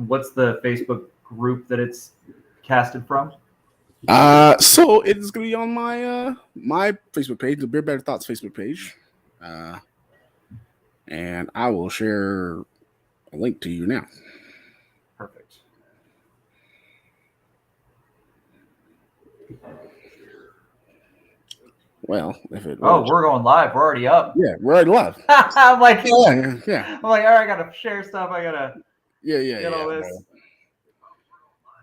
What's the Facebook group that it's casted from? So it's gonna be on my Facebook page, the Beer Better Thoughts Facebook page. And I will share a link to you now. Perfect. Well, if it we're going live. We're already up. Yeah, we're already live. I'm like, yeah. I'm like, all right, I gotta share stuff. I gotta get all this.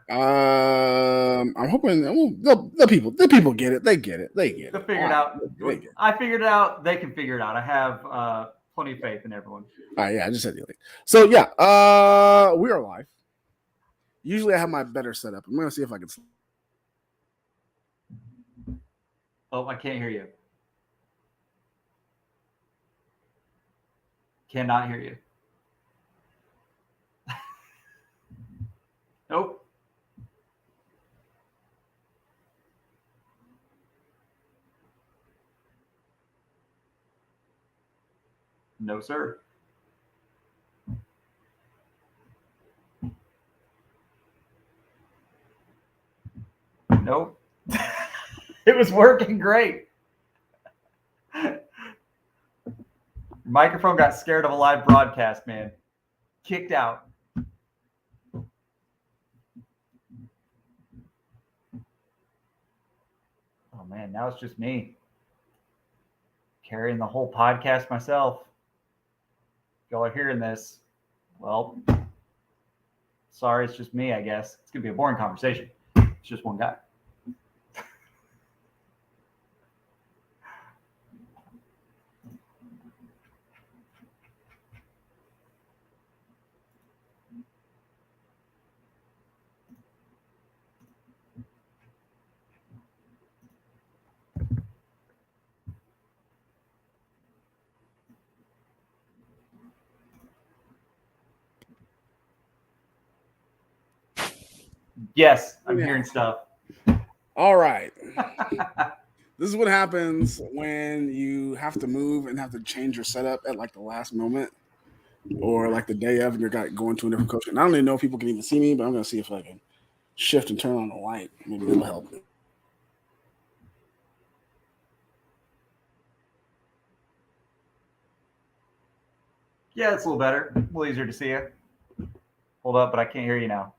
I'm hoping the people get it. They get it. They'll figure it out. I figured it out. They can figure it out. I have plenty of faith in everyone. All right, I just said the link. So yeah, we are live. Usually I have my better setup. I'm gonna see if I can. Oh, I can't hear you. Cannot hear you. Nope. No, sir. Nope. It was working great. Microphone got scared of a live broadcast, man. Kicked out. Oh, man, now it's just me. Carrying the whole podcast myself. Y'all are hearing this. Well, sorry, it's just me, I guess. It's going to be a boring conversation. It's just one guy. Yes, I'm hearing stuff. All right. This is what happens when you have to move and have to change your setup at like the last moment or like the day of and you're going to a different coach. And I don't even know if people can even see me, but I'm going to see if I can shift and turn on the light. Maybe it'll help. Yeah, it's a little better. A little easier to see you. Hold up, but I can't hear you now.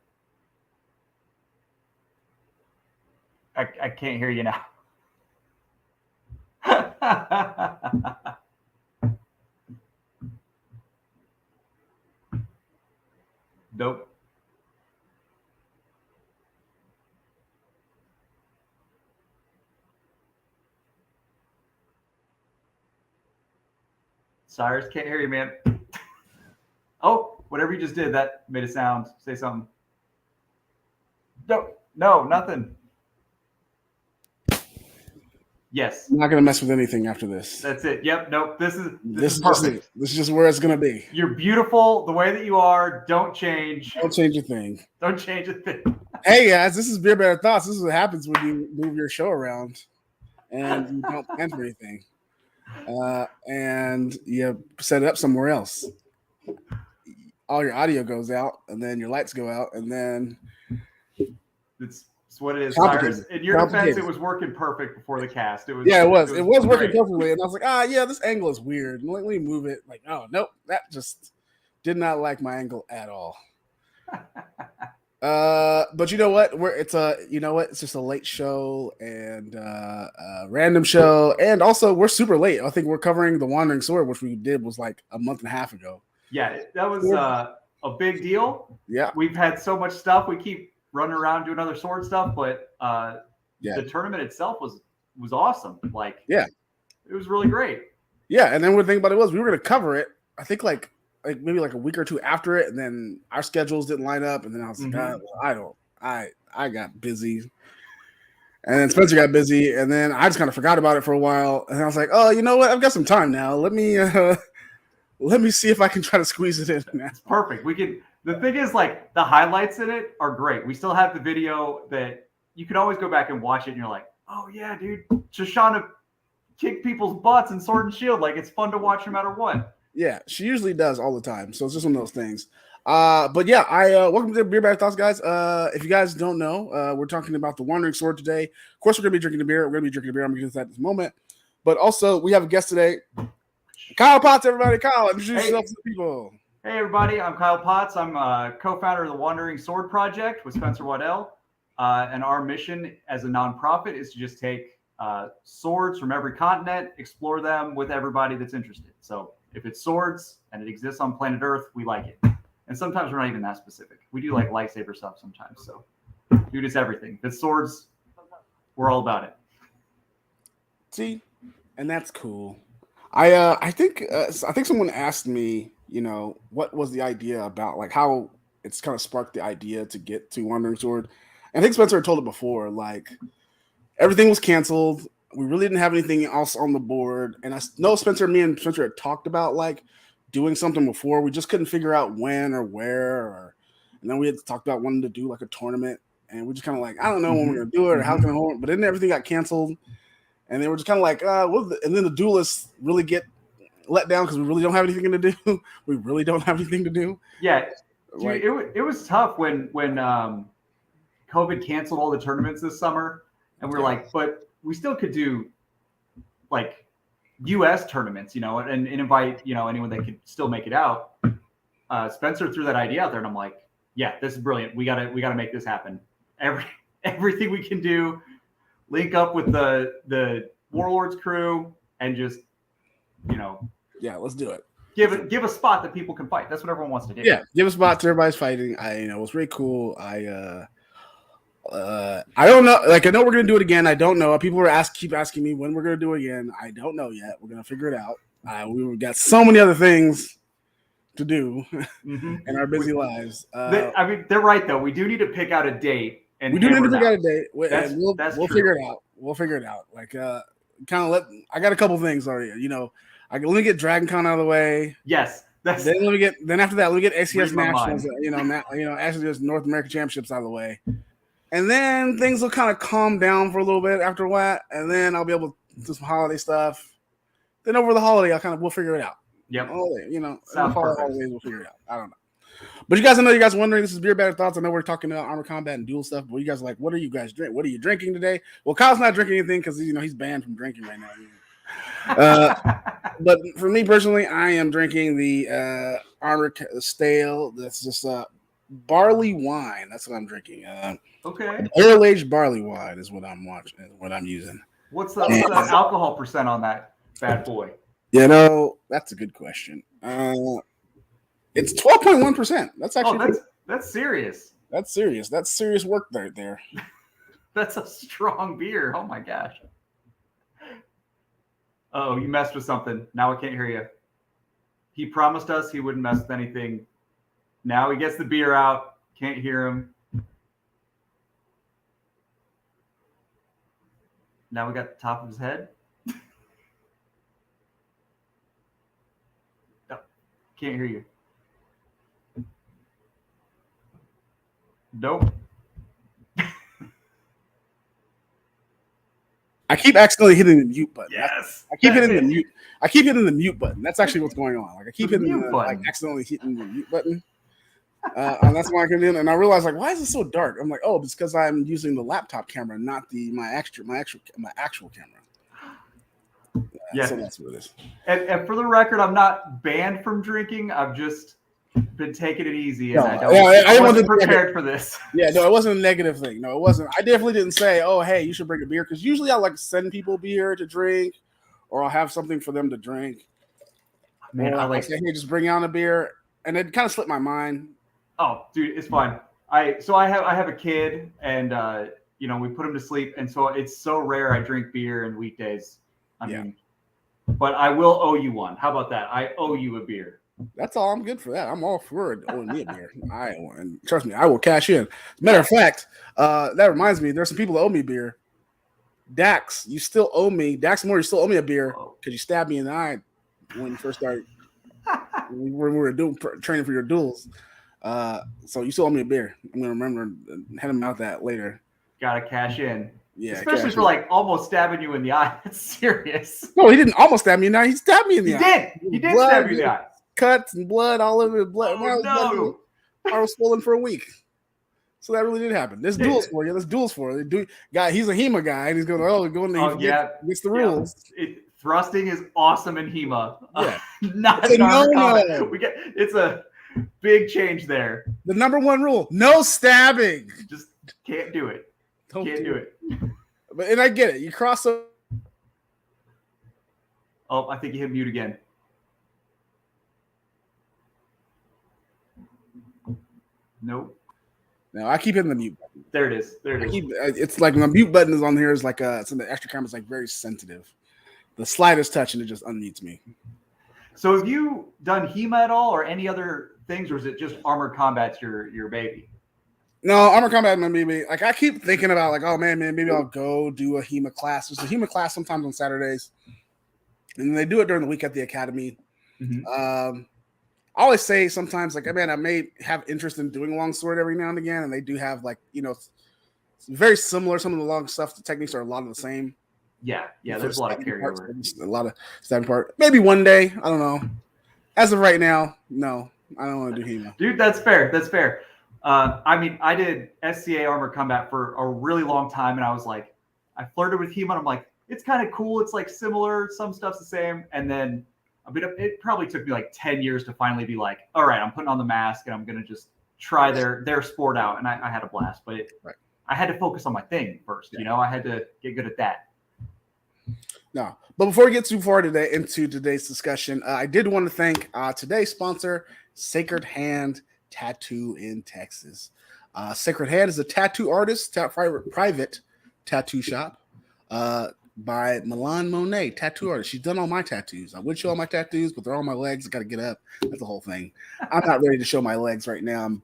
I can't hear you now. Nope. Cyrus, can't hear you, man. Oh, whatever you just did, that made a sound. Say something. No, nothing. Yes. I'm not going to mess with anything after this. That's it. Yep. Nope. This is perfect. This is just where it's going to be. You're beautiful the way that you are. Don't change. Don't change a thing. Don't change a thing. Hey, guys, this is Beer Better Thoughts. This is what happens when you move your show around and you don't plan for anything. And you set it up somewhere else. All your audio goes out, and then your lights go out, and then it's what it is. Cyrus, in your defense, it was working perfect before the cast. It was working perfectly, and I was like, this angle is weird. Let me move it. Like, oh nope, that just did not like my angle at all. But you know what? It's just a late show and a random show, and also we're super late. I think we're covering the Wandering Sword, which we did was like a month and a half ago. Yeah, that was a big deal. Yeah, we've had so much stuff. We keep running around doing other sword stuff, but the tournament itself was awesome. Like, yeah, it was really great. Yeah, and then the thing about it was we were going to cover it. I think like maybe like a week or two after it, and then our schedules didn't line up, and then I was like, I got busy, and then Spencer got busy, and then I just kind of forgot about it for a while, and I was like, oh, you know what? I've got some time now. Let me see if I can try to squeeze it in. It's perfect. We can. The thing is, like, the highlights in it are great. We still have the video that you can always go back and watch it, and you're like, oh yeah, dude, Shoshana kicked people's butts in Sword and Shield. Like, it's fun to watch no matter what. Yeah, she usually does all the time. So it's just one of those things. But yeah, I welcome to Beer Bag Thoughts, guys. If you guys don't know, we're talking about the Wandering Sword today. Of course, we're gonna be drinking the beer. We're gonna be drinking the beer. I'm gonna get to that at this moment. But also, we have a guest today, Kyle Potts. Everybody, Kyle, introduce yourself to the people. Hey, everybody. I'm Kyle Potts. I'm co-founder of the Wandering Sword Project with Spencer Waddell. And our mission as a nonprofit is to just take swords from every continent, explore them with everybody that's interested. So if it's swords and it exists on planet Earth, we like it. And sometimes we're not even that specific. We do like lightsaber stuff sometimes. So dude, it's everything. If it's swords, we're all about it. See, and that's cool. I think someone asked me, what was the idea about, like how it's kind of sparked the idea to get to Wandering Sword. And I think Spencer had told it before, like everything was canceled. We really didn't have anything else on the board. And I know me and Spencer had talked about like doing something before. We just couldn't figure out when or where. And then we had talked about wanting to do like a tournament. And we're just kind of like, I don't know when we're going to do it or how can I hold it. But then everything got canceled. And they were just kind of like, and then the duelists really get let down because we really don't have anything to do. We really don't have anything to do. Yeah. Dude, it was tough when COVID canceled all the tournaments this summer. And we're like, but we still could do like US tournaments, and invite, anyone that could still make it out. Spencer threw that idea out there and I'm like, yeah, this is brilliant. We gotta make this happen. Everything we can do, link up with the Warlords crew and just, yeah, let's do it. Give a spot that people can fight. That's what everyone wants to do. Yeah, give a spot to everybody's fighting. It was really cool. I don't know. Like, I know we're gonna do it again. I don't know. People keep asking me when we're gonna do it again. I don't know yet. We're gonna figure it out. We've got so many other things to do in our busy lives. They're right though. We do need to pick out a date. And we do need to pick out a date. We'll figure it out. We'll figure it out. Like, I got a couple things already. Let me get Dragon Con out of the way. Yes. Then after that, let me get ACS Nationals. Actually just North American Championships out of the way. And then things will kind of calm down for a little bit after a while, and then I'll be able to do some holiday stuff. Then over the holiday, we'll figure it out. Yep. Holidays, we'll figure it out. I don't know. But you guys, I know you guys are wondering, this is Beer Bad Thoughts. I know we're talking about armor combat and duel stuff, but you guys are like, what are you guys drinking? What are you drinking today? Well, Kyle's not drinking anything because he's banned from drinking right now. But for me personally, I am drinking the Armor Stale. That's just barley wine. That's what I'm drinking. Okay. Barrel-aged barley wine is what I'm using. What's the alcohol percent on that bad boy? That's a good question. It's 12.1%. That's actually that's serious. That's serious. That's serious work right there. That's a strong beer. Oh my gosh. Oh, you messed with something. Now I can't hear you. He promised us he wouldn't mess with anything. Now he gets the beer out. Can't hear him. Now we got the top of his head. No, can't hear you. Nope. I keep accidentally hitting the mute button. Yes. I keep hitting the mute button. That's actually what's going on. Like I keep accidentally hitting the mute button. And that's why I came in, and I realized, like, why is it so dark? I'm like, oh, it's because I'm using the laptop camera, not my actual camera. Yeah, so that's what it is. And for the record, I'm not banned from drinking. I've just been taking it easy, and I wasn't prepared for this. Yeah, no, it wasn't a negative thing. No, it wasn't. I definitely didn't say, oh, hey, you should bring a beer, because usually I like to send people beer to drink, or I'll have something for them to drink. Man, I say, hey, just bring on a beer, and it kind of slipped my mind. Oh, dude, it's fine. I have a kid, and we put him to sleep, and so it's so rare I drink beer in weekdays. I mean, but I will owe you one. How about that? I owe you a beer. That's all. I'm good for that. I'm all for owing me a beer. And trust me, I will cash in. As a matter of fact, that reminds me, there's some people that owe me beer. Dax, you still owe me. Dax Moore, you still owe me a beer because you stabbed me in the eye when you first started. when we were training for your duels. So you still owe me a beer. I'm gonna remember and hand him out that later. Gotta cash in. Yeah, especially for like almost stabbing you in the eye. That's serious. No, he didn't almost stab me in the eye. He stabbed me in the eye. He did stab you in the eye. Cuts and blood all over the blood. Oh, no. I was swollen for a week. So that really did happen. There's duels for you. There's duels for you. Guy, he's a HEMA guy, and he's going, gets the rules. Thrusting is awesome in HEMA. Yeah. Not in Armor Combat. It's a big change there. The number one rule, no stabbing. Just can't do it. Can't do it. And I get it. You cross over. Oh, I think you hit mute again. Nope. No, I keep hitting the mute button. There it is. It's like my mute button is on here. Is like it's in the extra camera. It's like very sensitive. The slightest touch and it just unmutes me. So have you done HEMA at all, or any other things, or is it just Armored Combat's your baby? No, Armored Combat my baby. Like I keep thinking about like, oh man, maybe I'll go do a HEMA class. There's a HEMA class sometimes on Saturdays, and they do it during the week at the academy. Mm-hmm. I always say sometimes, like, man, I may have interest in doing longsword every now and again, and they do have, like, very similar. Some of the long stuff, the techniques are a lot of the same. Yeah, there's a lot of carryover. A lot of stabbing part. Maybe one day, I don't know. As of right now, no, I don't want to do HEMA. Dude, that's fair. I did SCA Armored Combat for a really long time, and I was like, I flirted with HEMA, and I'm like, it's kind of cool. It's like similar. Some stuff's the same, and then it probably took me like 10 years to finally be like, all right, I'm putting on the mask and I'm going to just try their sport out. And I had a blast, but I had to focus on my thing first. Yeah. I had to get good at that. No, but before we get too far into today's discussion, I did want to thank today's sponsor, Sacred Hand Tattoo in Texas. Sacred Hand is a tattoo artist, private tattoo shop. By Milan Monet, tattoo artist. She's done all my tattoos. I would show all my tattoos, but they're on my legs. I got to get up. That's the whole thing. I'm not ready to show my legs right now.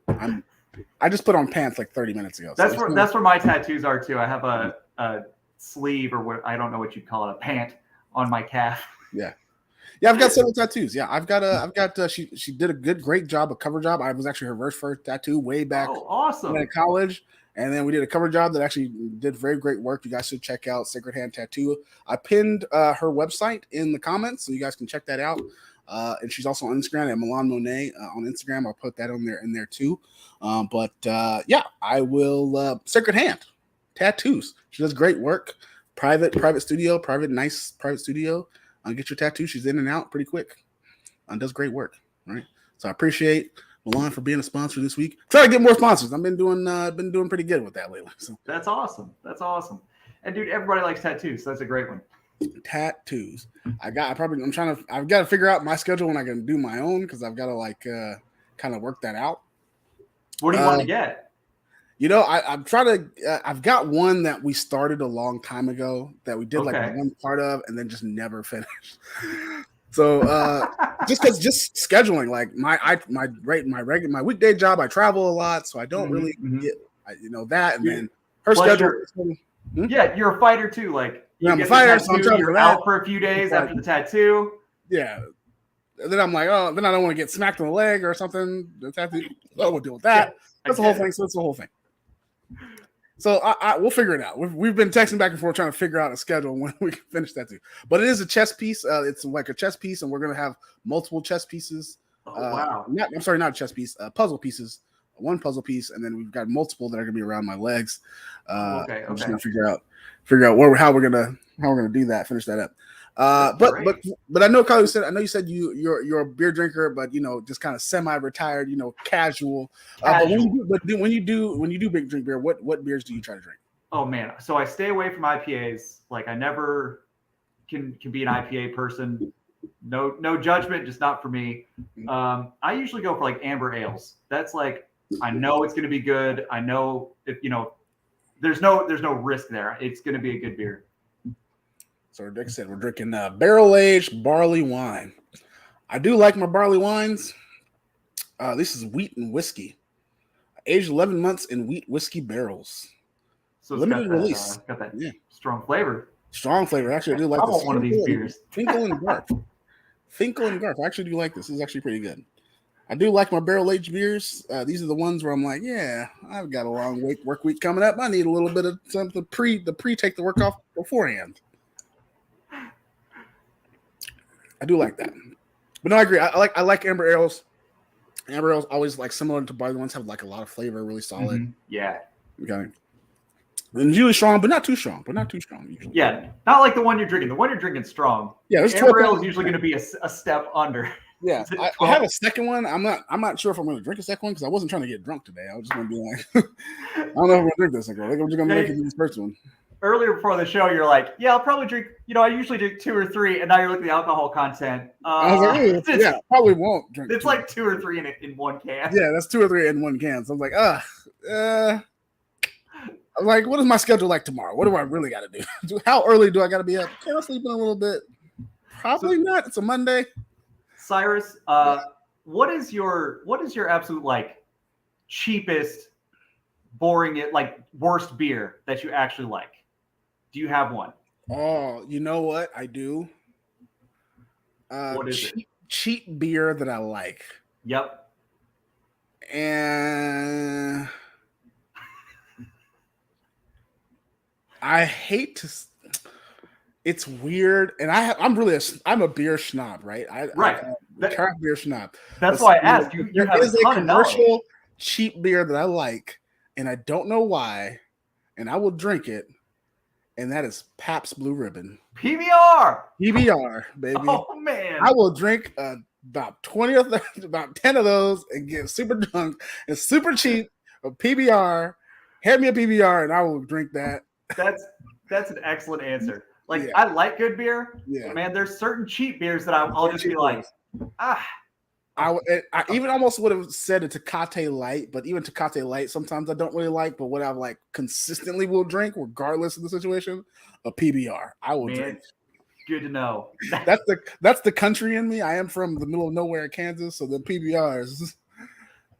I just put on pants like 30 minutes ago. That's where my tattoos are too. I have a sleeve, or what, I don't know what you'd call it, a pant on my calf. Yeah, I've got several tattoos. Yeah, I've got. She did a great job, a cover job. I was actually her first tattoo way back. Oh, awesome! In college. And then we did a cover job that actually did very great work. You guys should check out Sacred Hand Tattoo. I pinned her website in the comments, so you guys can check that out. And she's also on Instagram at Milan Monet on Instagram. I'll put that in there too. I will. Sacred Hand Tattoos. She does great work. Private studio. Nice private studio. Get your tattoo. She's in and out pretty quick. Does great work. Right. So I appreciate Milan for being a sponsor this week. Try to get more sponsors. I've been doing pretty good with that lately. So that's awesome. And dude, everybody likes tattoos. So that's a great one. Tattoos. I've got to figure out my schedule when I can do my own, because I've got to kind of work that out. What do you want to get? I'm trying to. I've got one that we started a long time ago that we did like one part of and then just never finished. So just scheduling, like my weekday job, I travel a lot, so I don't really get that. And then her schedule. Yeah, you're a fighter too. Like I'm a fighter, so you're out for a few days after the tattoo. Yeah. And then I'm like, oh, then I don't want to get smacked on the leg or something. The tattoo, we'll deal with that. Yeah, that's the whole thing. So that's the whole thing. So we'll figure it out. We've been texting back and forth trying to figure out a schedule when we can finish that too. But it is a chess piece. It's like a chess piece, and we're going to have multiple chess pieces. Wow. Not a chess piece. Puzzle pieces. One puzzle piece, and then we've got multiple that are going to be around my legs. I'm just going to figure out how we're gonna do that. Finish that up. But I know, Kyle, you said you're a beer drinker, but just kind of semi-retired, casual. But when you do big drink beer, what beers do you try to drink? Oh man, so I stay away from IPAs. Like I never can be an IPA person. No judgment, just not for me. I usually go for like amber ales. That's like I know it's going to be good. I know if there's no risk there. It's going to be a good beer. So like I said, we're drinking barrel-aged barley wine. I do like my barley wines. This is wheat and whiskey. Aged 11 months in wheat whiskey barrels. So it's limited release. Got that strong flavor. Strong flavor. Actually, I do like this. I want one of these beers. Finkel and Garth. I actually do like this. This is actually pretty good. I do like my barrel-aged beers. These are the ones where I'm like, yeah, I've got a long work week coming up. I need a little bit of something to take the work off beforehand. I do like that, but no, I agree. I like amber ales. Amber ale's always like similar to barley ones, have like a lot of flavor, really solid. Mm-hmm. Yeah. Okay. And usually strong, but not too strong. Usually. Yeah, not like the one you're drinking. The one you're drinking strong. Yeah, there's Amber ale is usually going to be a step under. Yeah, I have a second one. I'm not sure if I'm going to drink a second one because I wasn't trying to get drunk today. I was just going to be like, I don't know if I'm going to drink this second one. I think I'm just going to make it this first one. Earlier before the show, you're like, yeah, I'll probably drink, I usually drink 2 or 3, and now you're looking at the alcohol content. I was like, yeah, probably won't drink. It's like 2 or 3 in one can. Yeah, that's 2 or 3 in one can. So I'm like, I'm like, what is my schedule like tomorrow? What do I really got to do? How early do I got to be up? Can I sleep in a little bit? Probably not. It's a Monday. Cyrus, what is your absolute like cheapest, boring, like worst beer that you actually like? Do you have one? Oh, you know what? I do. What is it? Cheap beer that I like. Yep. And I hate to. It's weird, and I'm a beer snob, right? Craft beer snob. That's why I asked you. You have a commercial cheap beer that I like, and I don't know why, and I will drink it, and that is Pabst Blue Ribbon. PBR, baby. Oh man, I will drink about 20 or 30, about 10 of those and get super drunk. It's super cheap. A PBR, hand me a PBR, and I will drink that. That's an excellent answer. Like, yeah. I like good beer. Yeah, but man, there's certain cheap beers that I'll just be like, I even almost would have said a Tecate Light, but even Tecate Light sometimes I don't really like. But what I like consistently will drink, regardless of the situation, a PBR. I will drink. Good to know. That's the country in me. I am from the middle of nowhere, Kansas, so the PBRs,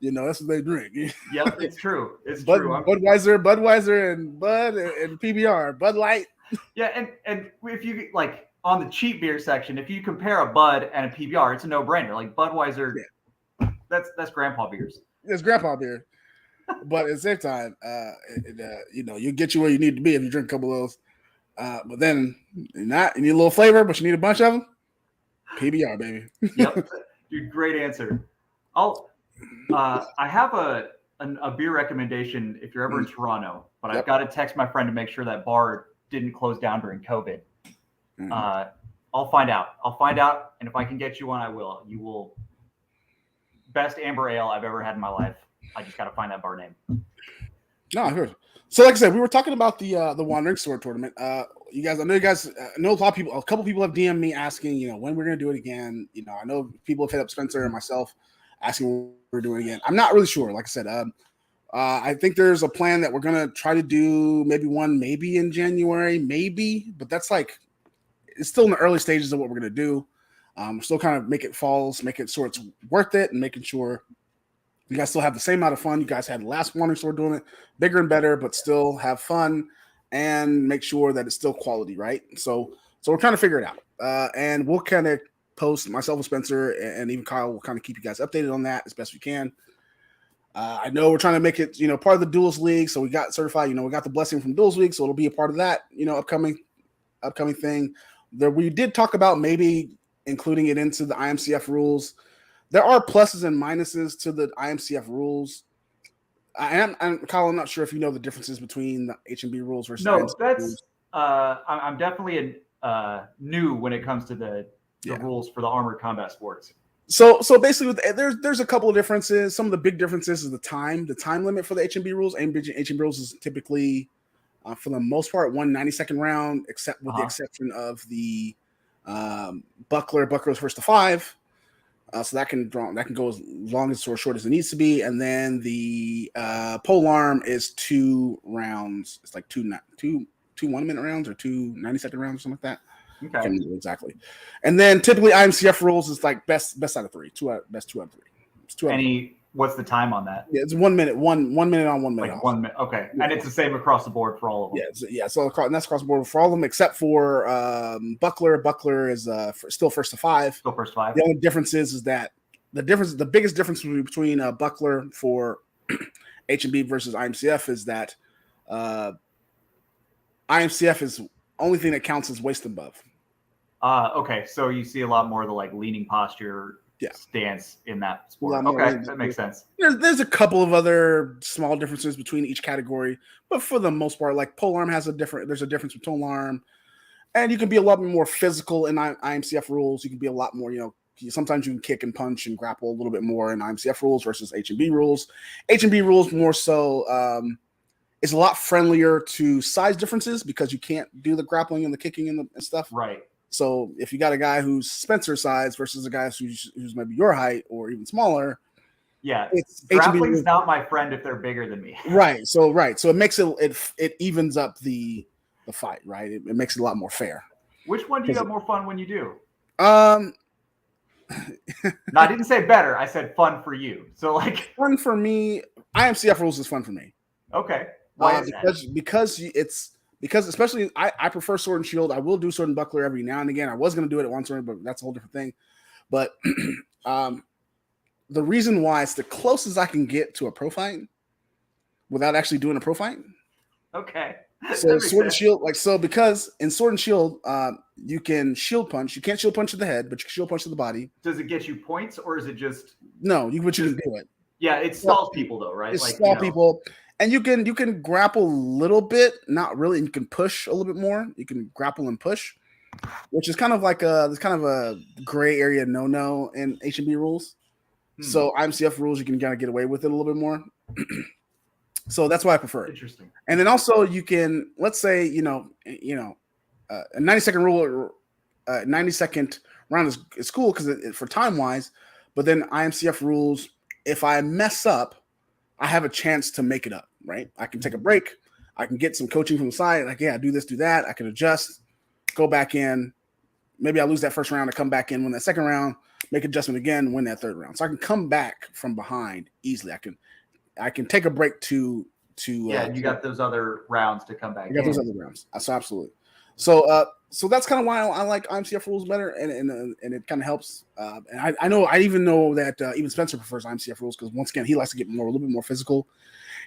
that's what they drink. Yep, it's true. It's true. Budweiser, and Bud and PBR, Bud Light. Yeah, and if you like on the cheap beer section, if you compare a Bud and a PBR, it's a no-brainer. Like Budweiser, that's grandpa beers. It's grandpa beer, but at the same time, you get you where you need to be if you drink a couple of those. But then you need a little flavor, but you need a bunch of them. PBR, baby. Yep, dude, great answer. I have a beer recommendation if you're ever in Toronto, but I've got to text my friend to make sure that bar didn't close down during COVID. I'll find out, and if I can get you one, I will. You will. Best amber ale I've ever had in my life. I just got to find that bar name. No, I heard. So, like I said, we were talking about the Wandering Sword Tournament. I know a couple people have DM'd me asking, when we're gonna do it again. I know people have hit up Spencer and myself asking when we're doing it again. I'm not really sure. Like I said, I think there's a plan that we're gonna try to do maybe in January, but that's like it's still in the early stages of what we're gonna do. We're still kind of make it sure it's worth it, and making sure you guys still have the same amount of fun you guys had the last Wandering Sword doing it, bigger and better, but still have fun and make sure that it's still quality, right? So we're trying to figure it out, and we'll kind of post, myself and Spencer and even Kyle will kind of keep you guys updated on that as best we can. I know we're trying to make it, part of the Duels League. So we got certified, we got the blessing from Duels League. So it'll be a part of that, upcoming thing. We did talk about maybe including it into the IMCF rules. There are pluses and minuses to the IMCF rules. I'm Kyle, I'm not sure if you know the differences between the HMB rules versus IMCF rules. I'm definitely new when it comes to the rules for the armored combat sports. So basically, there's a couple of differences. Some of the big differences is the time limit for the HMB rules. HMB rules is typically, for the most part, 1 90-second round, except with the exception of the buckler. Buckler is first to 5, so that can go as long as or short as it needs to be. And then the pole arm is 2 rounds. It's like two 1-minute rounds or 2 90-second rounds or something like that. Okay. I can't remember exactly. And then typically IMCF rules is like best out of 3. Best 2 out of 3. It's 2 out of 3. What's the time on that? Yeah, it's 1 minute. 1 minute on, 1 minute like off. 1 minute. Okay. Yeah. And it's the same across the board for all of them. Yeah. So that's across the board for all of them except for buckler. Buckler is still first to 5. Still first to 5. The only difference is that the biggest difference between buckler for HMB versus IMCF is that IMCF is only thing that counts is waist above. Okay, so you see a lot more of the like leaning posture. stance in that sport. more Okay, that makes sense. There's a couple of other small differences between each category, but for the most part, like polearm there's a difference with polearm, and you can be a lot more physical in IMCF rules. You can be a lot more, sometimes you can kick and punch and grapple a little bit more in IMCF rules versus H&B rules. H&B rules more so is a lot friendlier to size differences because you can't do the grappling and the kicking and stuff. Right. So if you got a guy who's Spencer size versus a guy who's maybe your height or even smaller, grappling's not my friend if they're bigger than me. Right. So it makes it evens up the fight, right? It makes it a lot more fair. Which one do you have more fun when you do? No, I didn't say better. I said fun for you. So fun for me, IMCF rules is fun for me. Okay. Why is that? Because especially I prefer sword and shield. I will do sword and buckler every now and again. I was going to do it at one sword, but that's a whole different thing. But the reason why it's the closest I can get to a pro fight without actually doing a pro fight. Okay. So sword and shield, because in sword and shield, you can shield punch. You can't shield punch to the head, but you can shield punch to the body. Does it get you points, or is it just no? You can do it. Yeah, it stalls people though, right? It stalls people. And you can grapple a little bit, not really. You can push a little bit more. You can grapple and push, which is kind of like there's kind of a gray area no in H&B rules. So IMCF rules, you can kind of get away with it a little bit more. So that's why I prefer it. Interesting. And then also you can, let's say, a 90-second rule, 90-second round is cool because for time wise, but then IMCF rules, if I mess up, I have a chance to make it up, right? I can take a break. I can get some coaching from the side. Do this, do that. I can adjust, go back in. Maybe I lose that first round. I come back in, win that second round, make adjustment again, win that third round. So I can come back from behind easily. I can take a break to. You got those other rounds to come back. You got those other rounds. So absolutely. So that's kind of why I like IMCF rules better, and it kind of helps. And I even know that even Spencer prefers IMCF rules because once again he likes to get a little bit more physical.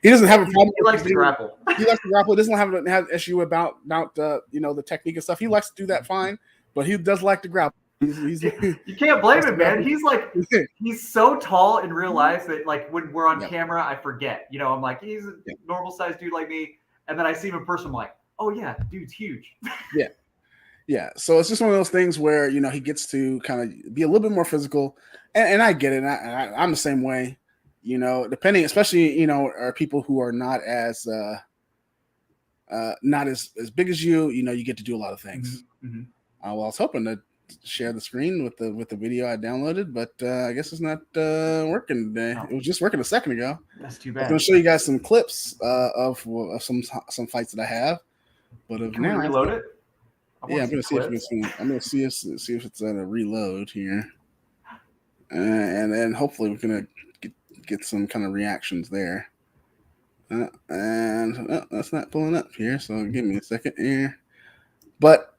He doesn't have a problem. He likes to grapple. He likes to grapple. He doesn't have an issue about the technique and stuff. He likes to do that fine, but he does like to grapple. You can't blame him, man. He's so tall in real life that when we're on camera, I forget. I'm like, he's a normal sized dude like me, and then I see him in person, I'm like, oh yeah, dude's huge. Yeah. So it's just one of those things where he gets to kind of be a little bit more physical, and I get it. And I'm the same way. Depending, especially are people who are not as big as you. You get to do a lot of things. Mm-hmm. I was hoping to share the screen with the video I downloaded, but I guess it's not working today. No. It was just working a second ago. That's too bad. I'm going to show you guys some clips of some fights that I have. But can we reload it? Yeah, I'm going to see if it's on a reload here, and then hopefully we're going to get some kind of reactions there. And that's not pulling up here, so give me a second here. But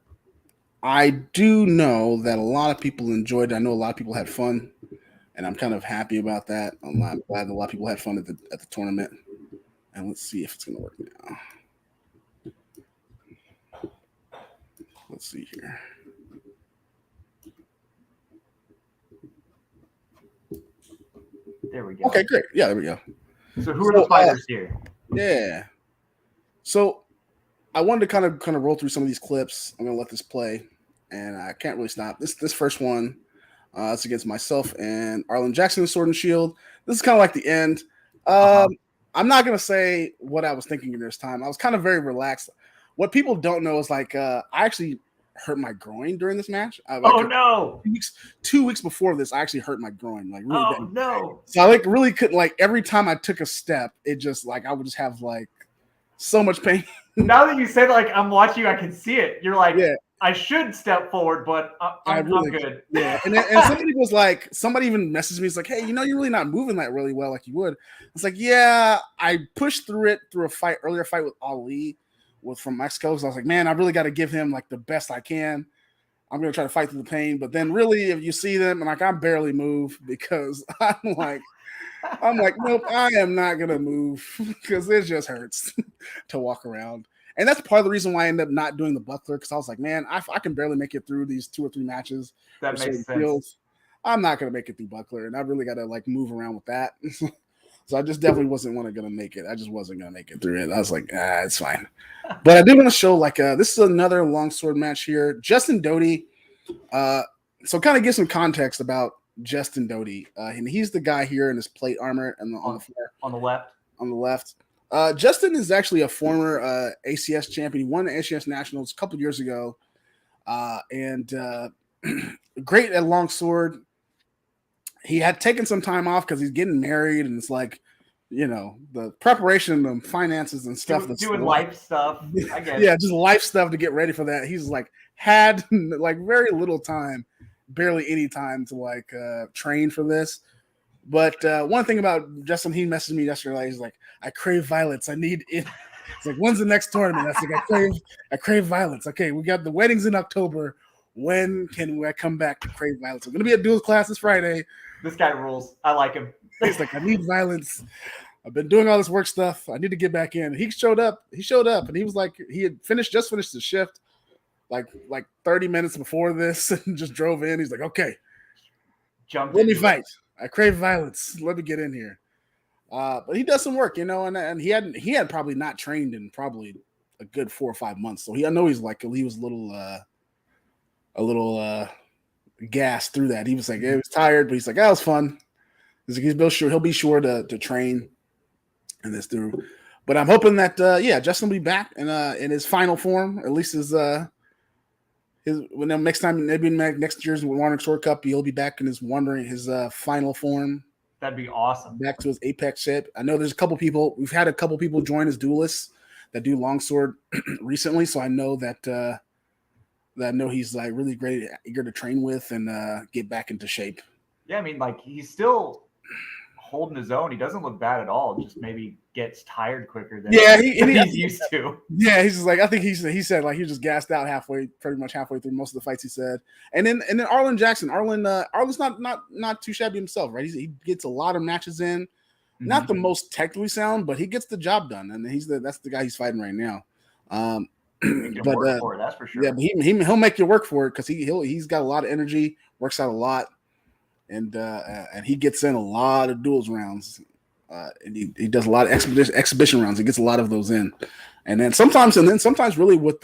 I do know that a lot of people enjoyed it. I know a lot of people had fun, and I'm kind of happy about that. I'm glad a lot of people had fun at the tournament. And let's see if it's going to work now. Let's see here. There we go. Okay, great. Yeah, there we go. So who are the fighters here? Yeah. So I wanted to kind of roll through some of these clips. I'm going to let this play, and I can't really stop. This first one, it's against myself and Arlen Jackson in Sword and Shield. This is kind of like the end. I'm not going to say what I was thinking in this time. I was kind of very relaxed. What people don't know is I actually hurt my groin during this match. No! 2 weeks before this, I actually hurt my groin. Really bad. No! So I really couldn't, every time I took a step, it just I would just have so much pain. Now that you said I'm watching you, I can see it. You're I should step forward, but I'm good. Yeah. And somebody was somebody even messaged me. It's hey, you're really not moving that really well like you would. It's yeah, I pushed through it through earlier fight with Ali from Mexico. So I was man, I really got to give him the best I can. I'm going to try to fight through the pain. But then really, if you see them and I barely move because I'm nope, I am not going to move because it just hurts to walk around. And that's part of the reason why I ended up not doing the buckler because I was man, I can barely make it through these 2 or 3 matches. That makes sense. I'm not gonna make it through Buckler, and I really got to like move around with that. So I just definitely wasn't gonna make it. I just wasn't gonna make it through it. I was like, it's fine. But I did want to show like this is another longsword match here. Justin Doty. So kind of give some context about Justin Doty. And he's the guy here in his plate armor and on the floor. On the left. On the left. Justin is actually a former ACS champion. He won the ACS Nationals a couple years ago. And great at longsword. He had taken some time off because he's getting married, and it's like, the preparation and the finances and stuff. Doing life stuff, I guess. Yeah, just life stuff to get ready for that. He's like had like very little time, barely any time to like train for this. But one thing about Justin, he messaged me yesterday. He's like, I crave violence. I need it. It's like, when's the next tournament? I was like, I crave violence. Okay, we got the weddings in October. When can I come back to crave violence? I'm going to be at duels class this Friday. This guy rules. I like him. He's like, I need violence. I've been doing all this work stuff. I need to get back in. He showed up, and he was like, he had just finished the shift like 30 minutes before this and just drove in. He's like, okay, let me fight. I crave violence. Let me get in here. But he does some work, and he had probably not trained in probably a good 4 or 5 months. So I know he was a little gassed through that. He was like, he was tired, but he's like, that was fun. He'll be sure to train in this through. But I'm hoping that Justin will be back in his final form, at least next time, maybe next year's Wandering Sword Cup, he'll be back in his final form. That'd be awesome. Back to his Apex ship. I know there's we've had a couple people join as duelists that do longsword recently, so I know that he's like really great, eager to train with and get back into shape. Yeah, I mean, like he's still holding his own. He doesn't look bad at all. Just maybe gets tired quicker than he's used to. Yeah, he's just like, I think he said like he was just gassed out pretty much halfway through most of the fights, he said. And then Arlen Jackson. Arlen's not too shabby himself, right? He gets a lot of matches in. Mm-hmm. Not the most technically sound, but he gets the job done, and that's the guy he's fighting right now. Work for it, that's for sure. Yeah, but he'll make you work for it because he's got a lot of energy, works out a lot, and he gets in a lot of duels rounds, and he does a lot of exhibition rounds. He gets a lot of those in, and then sometimes really with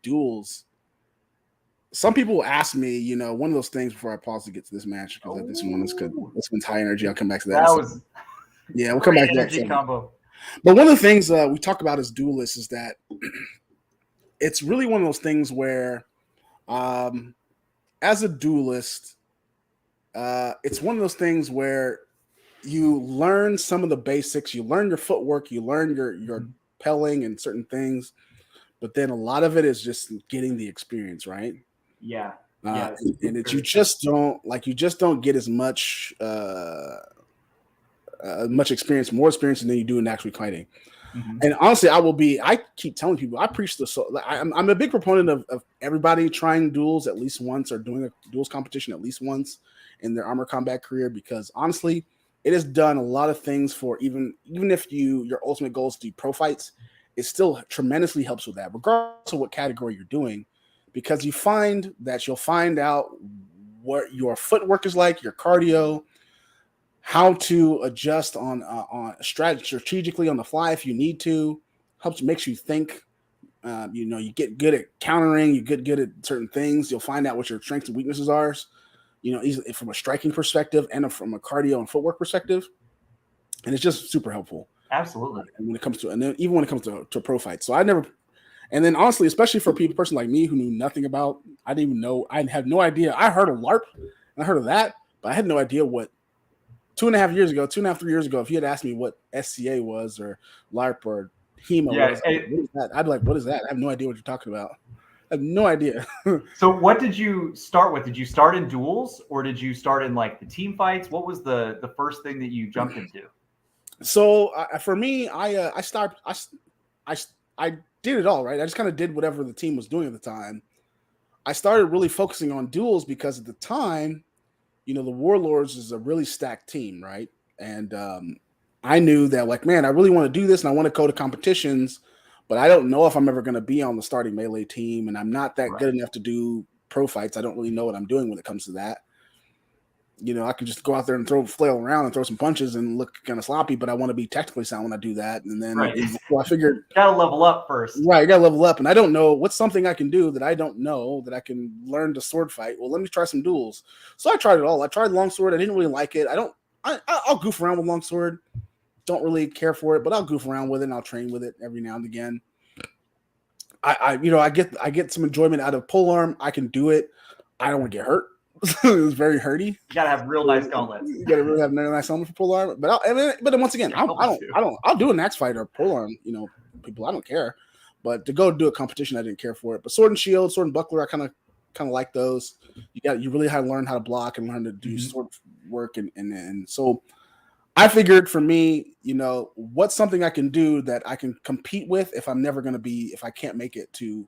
duels, some people will ask me, one of those things before I pause to get to this match because this one's high energy. I'll come back to that. We'll come back to that combo. But one of the things we talk about as duelists is that it's really one of those things where, as a duelist, it's one of those things where you learn some of the basics, you learn your footwork, you learn your pelling and certain things, but then a lot of it is just getting the experience, right? Yeah. And you just don't get as much experience, more experience than you do in actually fighting. Mm-hmm. And honestly, I keep telling people, I preach this. So I'm a big proponent of everybody trying duels at least once or doing a duels competition at least once in their armor combat career, because honestly, it has done a lot of things for even if your ultimate goal is to do pro fights, it still tremendously helps with that, regardless of what category you're doing, because you'll find out what your footwork is like, your cardio, how to adjust on strategically on the fly if you need to. Makes you think. You get good at countering. You get good at certain things. You'll find out what your strengths and weaknesses are. Easily from a striking perspective and from a cardio and footwork perspective, and it's just super helpful. Absolutely. And when it comes to pro fights, so I never. And then honestly, especially for a person like me who knew nothing about, I didn't even know. I had no idea. I heard of LARP and I heard of that, but I had no idea what. 2.5 years ago, 3 years ago, if you had asked me what SCA was or LARP or HEMA, what is that? I'd be like, what is that? I have no idea what you're talking about. I have no idea. So what did you start with? Did you start in duels or did you start in like the team fights? What was the first thing that you jumped into? So for me, I did it all, right? I just kind of did whatever the team was doing at the time. I started really focusing on duels because at the time, the Warlords is a really stacked team, right? And I knew that, like, man, I really want to do this and I want to go to competitions, but I don't know if I'm ever going to be on the starting melee team, and I'm not that good enough to do pro fights. I don't really know what I'm doing when it comes to that. I can just go out there and flail around and throw some punches and look kind of sloppy, but I want to be technically sound when I do that. And then I figured, gotta level up first. Right, you gotta level up. And I don't know what's something I can do that I don't know that I can learn to sword fight. Well, let me try some duels. So I tried it all. I tried longsword. I didn't really like it. I'll goof around with longsword. Don't really care for it, but I'll goof around with it and I'll train with it every now and again. I get some enjoyment out of polearm. I can do it. I don't want to get hurt. It's very hurty. You gotta have real nice gauntlets. You gotta really have nice helmet for polearm. But then once again, I'll do an axe fight or polearm. People, I don't care. But to go do a competition, I didn't care for it. But sword and shield, sword and buckler, I kind of like those. You really have to learn how to block and learn to do sword work, and so I figured for me, what's something I can do that I can compete with if I can't make it to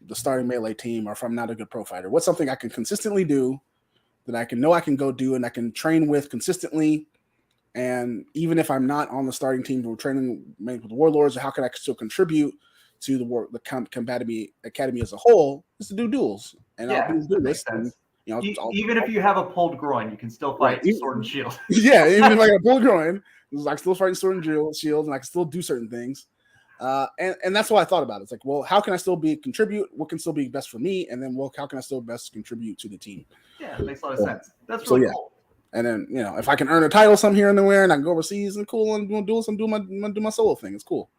the starting melee team, or if I'm not a good pro fighter. What's something I can consistently do that I can go do and I can train with consistently. And even if I'm not on the starting team or training with the warlords, how can I still contribute to the Combat Academy as a whole? Is to do duels. And I'll do this. And, even if you have a pulled groin, you can still fight sword and shield. Yeah, even if I got a pulled groin, I can still fight sword and shield, and I can still do certain things. And that's what I thought about it. It's like, well, how can I still contribute? What can still be best for me? And then, how can I still best contribute to the team? Yeah, it makes a lot of sense. That's really cool. And then, if I can earn a title some here and there, and I can go overseas and cool and do my solo thing, it's cool.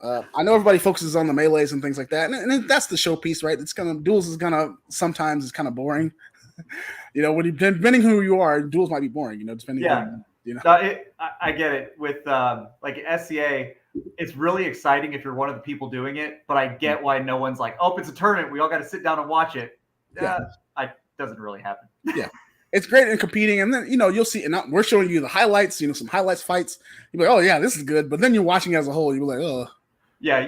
I know everybody focuses on the melees and things like that, and that's the showpiece, right? Duels is sometimes it's kind of boring. Depending who you are, duels might be boring. Depending. Yeah. No, I get it. With like SCA, it's really exciting if you're one of the people doing it, but I get why no one's like, oh, it's a tournament, we all got to sit down and watch it. It doesn't really happen. Yeah. It's great in competing, and then you'll see, and we're showing you the highlights, some highlights fights. You're like, oh yeah, this is good, but then you're watching as a whole, you're like, oh. Yeah,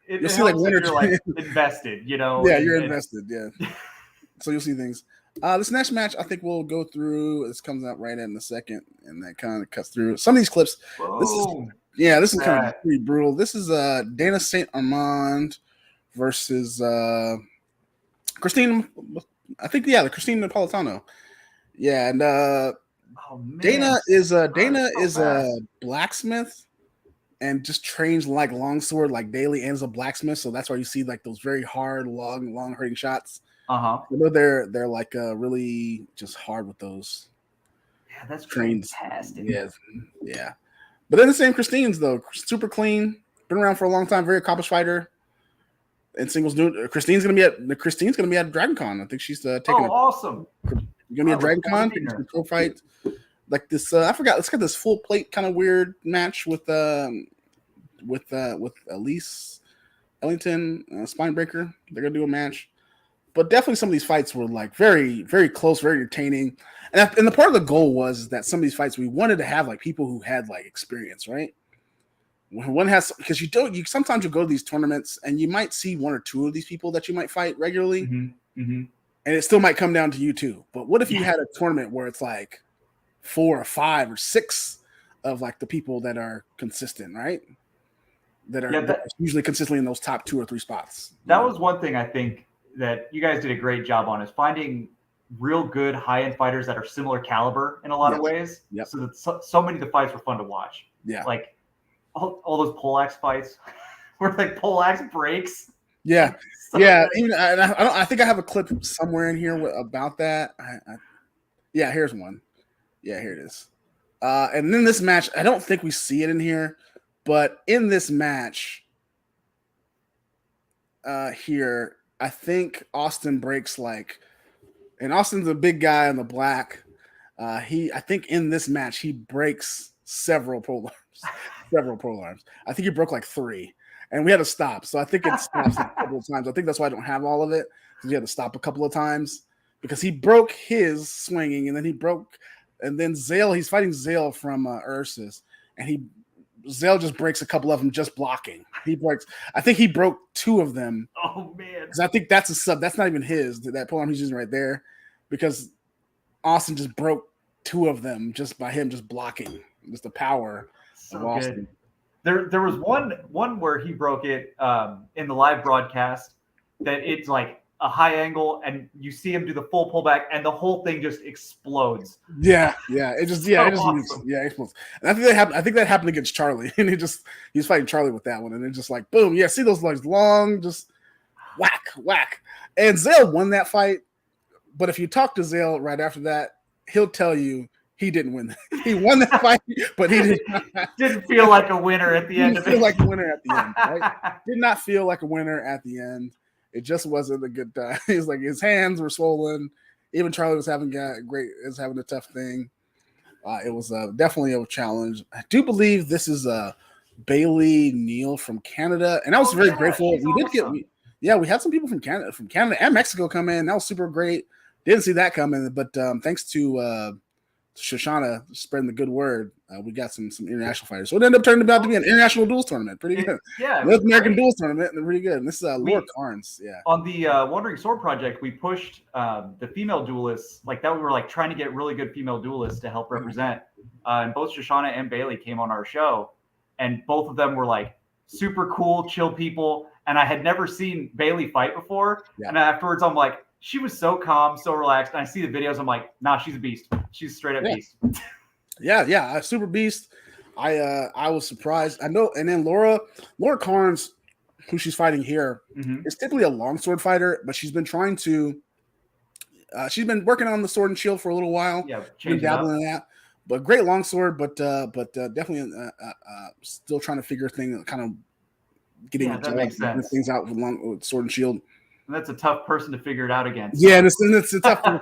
you'll see like one or two. Like invested, Yeah, you're invested. Yeah. So you'll see things. This next match, I think we'll go through. This comes out right in a second, and that kind of cuts through some of these clips. This is kind of pretty brutal. This is Dana St. Armand versus Christine. I think the Christine Napolitano. Yeah, and Dana is a blacksmith and just trains like longsword like daily, and is a blacksmith. So that's why you see like those very hard, long hurting shots. I know they're like really just hard with those. Yeah, that's trains. Fantastic. Yeah. But then the same Christine's though, super clean, been around for a long time, very accomplished fighter. And singles new. Christine's gonna be at Dragon Con. I think she's taking. Awesome! You're gonna be at Dragon Con. Pro fight like this. I forgot. Let's get this full plate kind of weird match with Elise Ellington, Spinebreaker. They're gonna do a match. But definitely some of these fights were like very, very close, very entertaining. And the part of the goal was that some of these fights we wanted to have like people who had like experience, right? When one has, because sometimes you go to these tournaments and you might see one or two of these people that you might fight regularly, and it still might come down to you too. But what if you had a tournament where it's like 4 or 5 or 6 of like the people that are consistent, right? That are usually consistently in those top 2 or 3 spots. That was one thing I think that you guys did a great job on, is finding real good high-end fighters that are similar caliber in a lot of ways. Yep. So that so many of the fights were fun to watch. Yeah. Like all those poleaxe fights where like poleaxe breaks. Yeah. Even I think I have a clip somewhere in here about that. Here's one. Yeah, here it is. And then this match, I don't think we see it in here, but in this match here, I think Austin breaks and Austin's a big guy in the black. I think in this match he breaks several polearms. I think he broke like 3, and we had to stop. So I think it stops a couple of times. I think that's why I don't have all of it, because we had to stop a couple of times because he broke his swinging, and then Zale. He's fighting Zale from Ursus, and Zale just breaks a couple of them just blocking. I think he broke 2 of them. Oh man! Because I think that's a sub. That's not even his. That polearm he's using right there, because Austin just broke 2 of them just by him just blocking. Just the power. So good. There was one where he broke it in the live broadcast that it's like a high angle, and you see him do the full pullback, and the whole thing just explodes. Yeah. It just awesome. explodes. And I think that happened against Charlie, and he was fighting Charlie with that one, and it just like boom, yeah. See those legs long, just whack. And Zale won that fight, but if you talk to Zale right after that, he'll tell you he didn't win. He won that fight, but he didn't feel like a winner at the end of it. Didn't feel like a winner at the end. Right? Did not feel like a winner at the end. It just wasn't a good time. He's like his hands were swollen. Even Charlie was having a tough thing. It was definitely a challenge. I do believe this is Bailey Neal from Canada, and I was very grateful. We had some people from Canada and Mexico come in. That was super great. Didn't see that coming, but thanks to Shoshana spreading the good word, we got some international fighters. So it ended up turning out to be an international duels tournament. Pretty good. North American duels tournament, and pretty good. And this is Laura Carnes. Yeah. On the Wandering Sword project, we pushed the female duelists like that. We were like trying to get really good female duelists to help represent. And both Shoshana and Bailey came on our show, and both of them were like super cool, chill people. And I had never seen Bailey fight before. Yeah. And afterwards, I'm like, she was so calm, so relaxed. And I see the videos. I'm like, nah, she's a beast. She's a straight up beast. Yeah, a super beast. I was surprised. I know. And then Laura Carnes, who she's fighting here, is typically a longsword fighter, but she's been trying to. She's been working on the sword and shield for a little while. Yeah, been dabbling in that. But great longsword, but definitely still trying to figure things, kind of getting things out with sword and shield. And that's a tough person to figure it out against. Yeah, it's a tough one.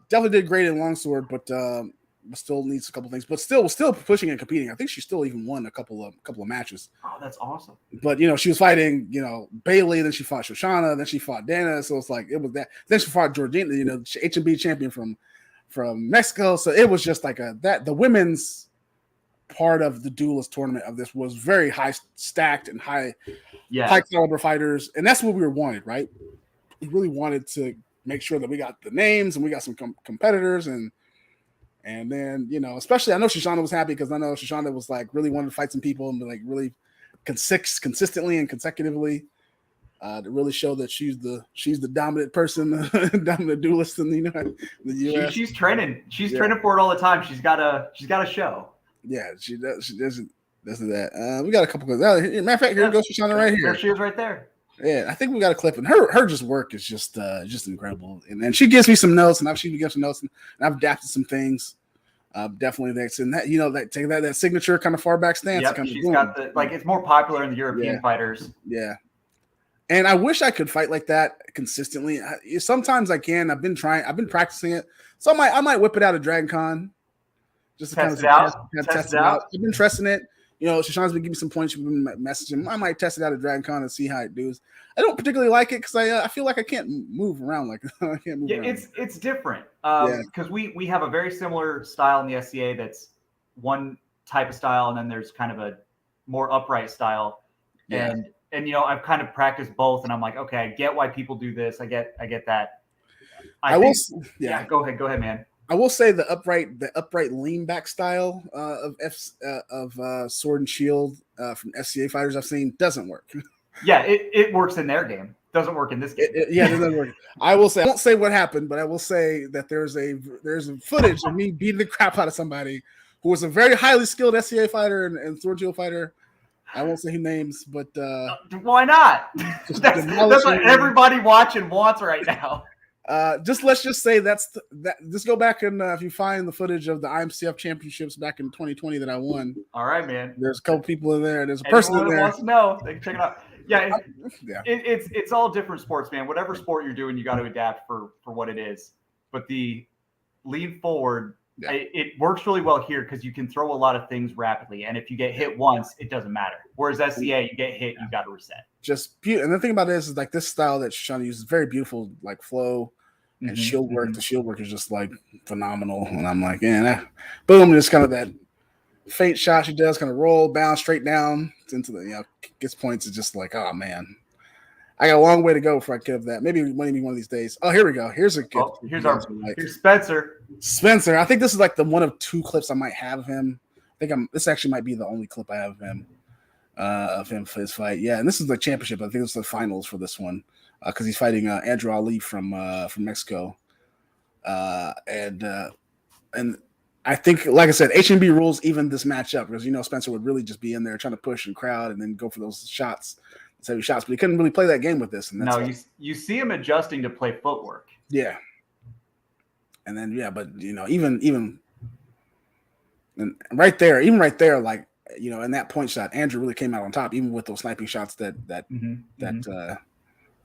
Definitely did great in longsword, but still needs a couple things. But still pushing and competing. I think she still even won a couple of matches. Oh, that's awesome. But she was fighting Bailey, then she fought Shoshana, then she fought Dana. So it's like it was that. Then she fought Georgina, H&B champion from Mexico. So it was just like the women's part of the duelist tournament of this was very high stacked and high caliber fighters, and that's what we wanted, right? We really wanted to make sure that we got the names and we got some competitors, and then especially I know Shoshana was happy because I know Shoshana was like really wanted to fight some people and like really consistently and consecutively to really show that she's the dominant person, dominant duelist in the US. She's training. She's training for it all the time. She's got a show. Yeah, she does. She doesn't that. We got a couple of matter of fact, here goes Shoshana right here. There she is right there. Yeah, I think we got a clip, and her just work is just incredible. And she gives me some notes, and she gives some notes, and I've adapted some things. Definitely that's in that that signature kind of far back stance. Yep, she's got the it's more popular in the European fighters. Yeah. And I wish I could fight like that consistently. Sometimes I can. I've been practicing it. So I might whip it out of Dragon Con. Just to test it out. I've been testing it. Shoshana's been giving me some points. She's been messaging. I might test it out at Dragon Con and see how it does. I don't particularly like it because I feel like I can't move around like I can't move. Yeah, around. It's different because we have a very similar style in the SCA. That's one type of style, and then there's kind of a more upright style. Yeah. And I've kind of practiced both, and I'm like, okay, I get why people do this. I get that. Go ahead, man. I will say the upright lean back style of Sword and Shield from FCA fighters I've seen doesn't work. Yeah, it works in their game. Doesn't work in this game. It doesn't work. I won't say what happened, but I will say that there's a footage of me beating the crap out of somebody who was a very highly skilled SCA fighter and Sword and Shield fighter. I won't say his names, but why not? That's what everybody watching wants right now. Let's just say just go back and if you find the footage of the IMCF championships back in 2020 that I won. All right, man. There's a couple people in there. There's a person in there. Wants to know, they can check it out. Yeah, it's all different sports, man. Whatever sport you're doing, you got to adapt for what it is. But the lean forward, it works really well here because you can throw a lot of things rapidly, and if you get hit once, it doesn't matter. Whereas SCA, you get hit, you got to reset. Just beautiful. And the thing about this is like this style that Shoshana uses, very beautiful, like flow. And shield work, the shield work is just like phenomenal. And I'm like, boom, just kind of that faint shot she does, kind of roll, bounce straight down into the, gets points. It's just like, oh man, I got a long way to go before I get that. Maybe one of these days. Oh, here we go. Here's a good. Here's Spencer. Spencer. I think this is like the one of two clips I might have of him. This actually might be the only clip I have of him for his fight. Yeah, and this is the championship. I think it's the finals for this one. because he's fighting Andrew Ali from Mexico, and I think, like I said, HMB rules even this matchup because Spencer would really just be in there trying to push and crowd and then go for those shots, heavy shots, but he couldn't really play that game with this. And that's you see him adjusting to play footwork. Yeah, and then but even and right there, like in that point shot, Andrew really came out on top, even with those sniping shots that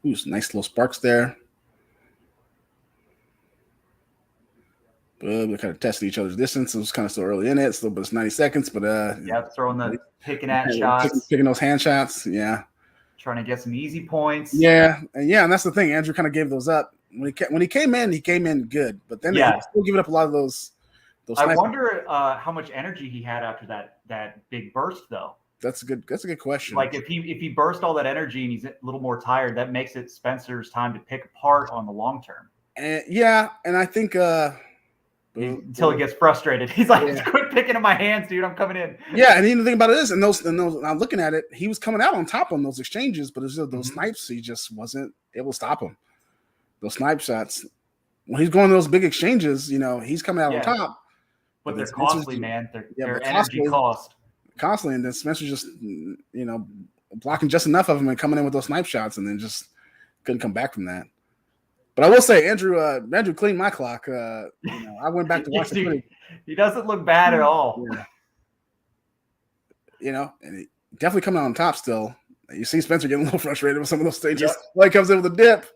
nice little sparks there. They're kind of testing each other's distance. It was kind of still early in it, but it's 90 seconds. But throwing the picking at shots, picking those hand shots. Yeah, trying to get some easy points. Yeah, and that's the thing. Andrew kind of gave those up when he came in good, but then he still giving up a lot of those. I wonder how much energy he had after that big burst, though. That's a good question. Like if he burst all that energy and he's a little more tired, that makes it Spencer's time to pick apart on the long term. And I think until he gets frustrated, he's like, "Quit picking in my hands, dude! I'm coming in." Yeah, and the thing about it is, and those, I'm looking at it, he was coming out on top on those exchanges, but it's just those snipes, he just wasn't able to stop them. Those snipe shots, when he's going to those big exchanges, he's coming out on top. But they're costly, man. They're energy cost. Costly, and then Spencer just blocking just enough of them and coming in with those snipe shots, and then just couldn't come back from that. But I will say, Andrew cleaned my clock. I went back to watch the footage. He doesn't look bad at all. Yeah. And he definitely coming out on top still. You see Spencer getting a little frustrated with some of those stages. When he comes in with a dip,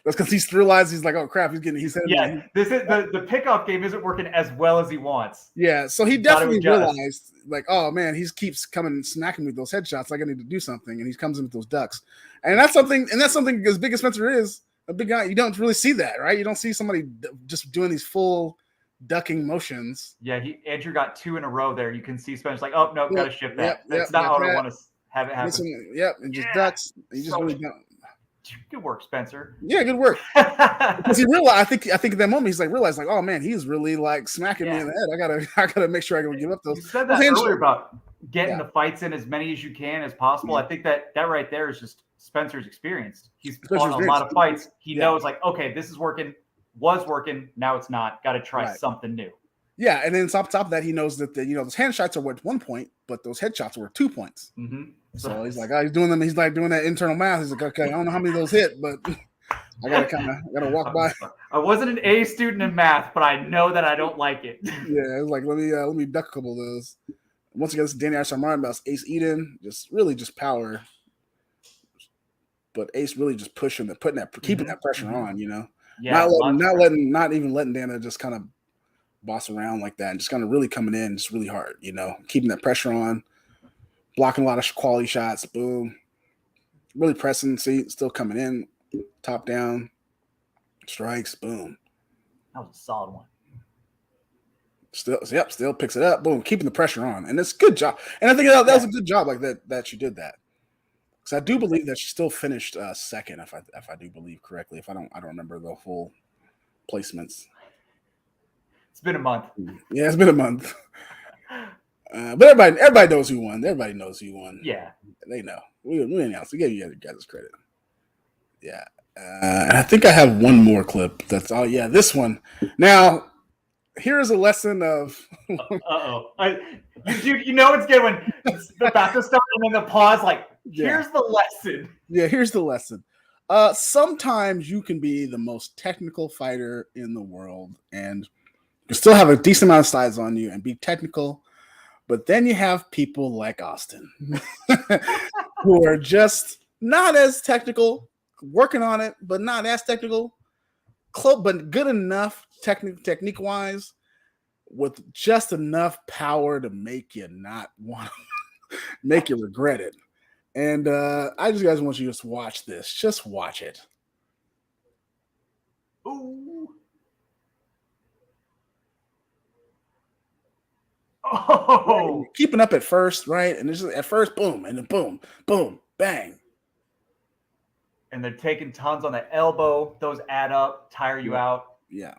that's because he's realized he's like, oh crap, he's this is the pickoff game isn't working as well as he wants. Yeah, so he definitely realized, like, oh man, he keeps coming smacking me with those headshots. Like I need to do something, and he comes in with those ducks, and that's something as big as Spencer is. A big guy, you don't really see that, right? You don't see somebody just doing these full ducking motions. Yeah, Andrew got 2 in a row there. You can see Spencer's like, oh, no, got to shift that. That's not how I want to have it happen. And just ducks. He just really don't. Good work, Spencer. Yeah, good work. Because he realized, I think at that moment, he's realized, oh man, he's really like smacking me in the head. I gotta make sure I don't give up those. You said that earlier about getting the fights in as many as you can as possible. I think that right there is just Spencer's experience. He's fought a lot of fights. He knows, like, okay, this is was working. Now it's not. Got to try something new. Yeah, and then on top of that, he knows that those hand shots are worth 1 point, but those headshots were 2 points. Mm-hmm. So he's like, he's doing them. He's like doing that internal math. He's like, okay, I don't know how many of those hit, but I gotta walk by. I wasn't an A student in math, but I know that I don't like it. Yeah, it was like, let me duck a couple of those. Once again, this is Danny Arshamaran, Ace Eden, just power. But Ace really just pushing keeping that pressure on, Yeah, not even letting Dana just kind of boss around like that, and just kind of really coming in just really hard, keeping that pressure on, blocking a lot of quality shots, boom, really pressing, still coming in, top down, strikes, boom. That was a solid one. Still picks it up, boom, keeping the pressure on, and it's a good job. And I think that was a good job, like that she did that. Because I do believe that she still finished second, if I do believe correctly. If I don't remember the full placements. It's been a month. Yeah, it's been a month. But everybody knows who won. Everybody knows who won. Yeah, they know. We announced. We gave you guys credit. Yeah, and I think I have one more clip. That's all. Yeah, this one. Now, here is a lesson of. You know it's good when it's about to start and then the pause. Like, here's the lesson. Yeah, here's the lesson. Sometimes you can be the most technical fighter in the world, and you still have a decent amount of size on you and be technical. But then you have people like Austin who are just not as technical, working on it, but not as technical, but good enough technique-wise, with just enough power to make you not want to make you regret it. And I just guys want you to just watch this. Just watch it. Ooh. Oh, keeping up at first, right? And it's just at first, boom, and then boom, boom, bang. And they're taking tons on the elbow. Those add up, tire you out. Yeah.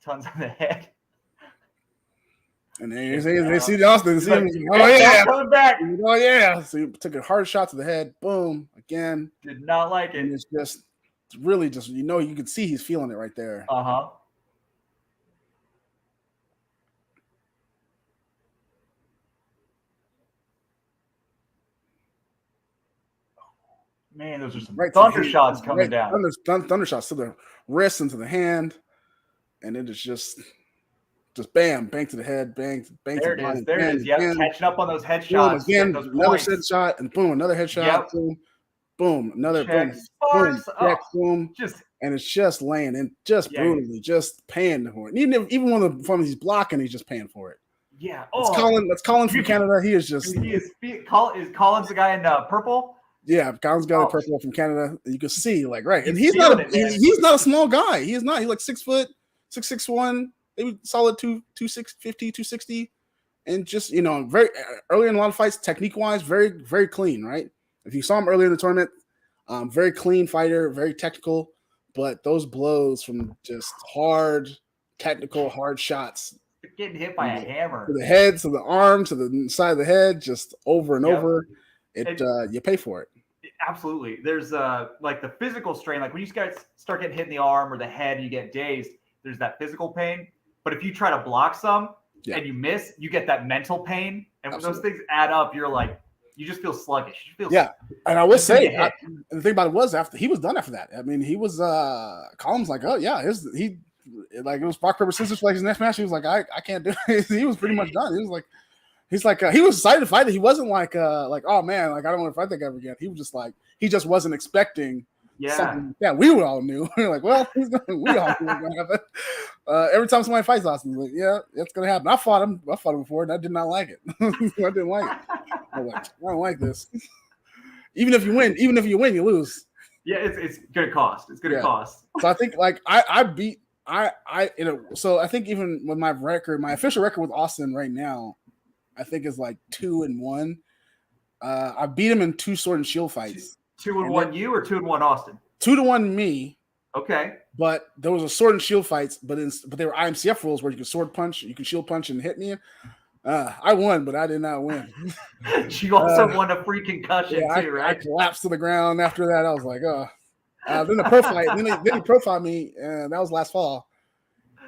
Tons on the head. And then they see the Austin. Oh yeah, coming back. Oh yeah. So you took a hard shot to the head. Boom, again. Did not like it. And it's just really just you can see he's feeling it right there. Uh-huh. Man, those are some Right thunder shots coming down. Thunder shots to the wrist and to the hand, and it is just bam, bang to the head, bang to There the it is. body. There it is. Yep, Again, catching up on those boom, headshots. again, Those another points. headshot, and boom, another headshot. Yep. Boom, another Check, boom, sparks. check, Oh, boom, just and it's just laying and just Yeah. brutally, just paying for it. Even when the performance he's blocking, he's just paying for it. yeah. That's Colin from Canada. He is just Is Collins the guy in purple? yeah. Colin's got a purple from Canada. You can see like right, and He's he's not feeling it, man. he's not a small guy. He is not. He's like 6 foot, 6'1", maybe solid 250, 260, and just very early in a lot of fights, technique wise, very very clean. Right, if you saw him earlier in the tournament, very clean fighter, very technical. But those blows from just hard shots, Getting hit by a hammer. to the head, to the arm, to the side of the head, just over and over. You pay for it. Absolutely. There's like the physical strain, like when you guys start getting hit in the arm or the head, you get dazed. There's that physical pain. But if you try to block some and you miss, you get that mental pain. And when those things add up, you're like, you just feel sluggish. You feel and I will say, the thing about it was after he was done after that. I mean, he was Column's like, oh yeah, it was rock paper scissors for like his next match. He was like, I can't do it. He was pretty much done. He was like, he was excited to fight it. He wasn't like oh man, like I don't want to fight that guy again. He was just like, he just wasn't expecting something. Yeah, we all knew. We were like, well, we all knew it was gonna happen. Every time somebody fights Austin, like, yeah, it's gonna happen. I fought him before, and I did not like it. I didn't like it. I was like, I don't like this. Even if you win, you lose. Yeah, it's gonna cost. It's gonna cost. So I think like so I think even with my official record with Austin right now, I think is like 2-1. I beat him in 2 sword and shield fights. 2-1 you or 2-1 Austin? 2-1 me. Okay. But there was a sword and shield fights, but they were IMCF rules where you could sword punch, you could shield punch and hit me. I won, but I did not win. You also won a free concussion too, right? I collapsed to the ground after that. I was like, oh. Then the pro fight, then he profiled me, and that was last fall.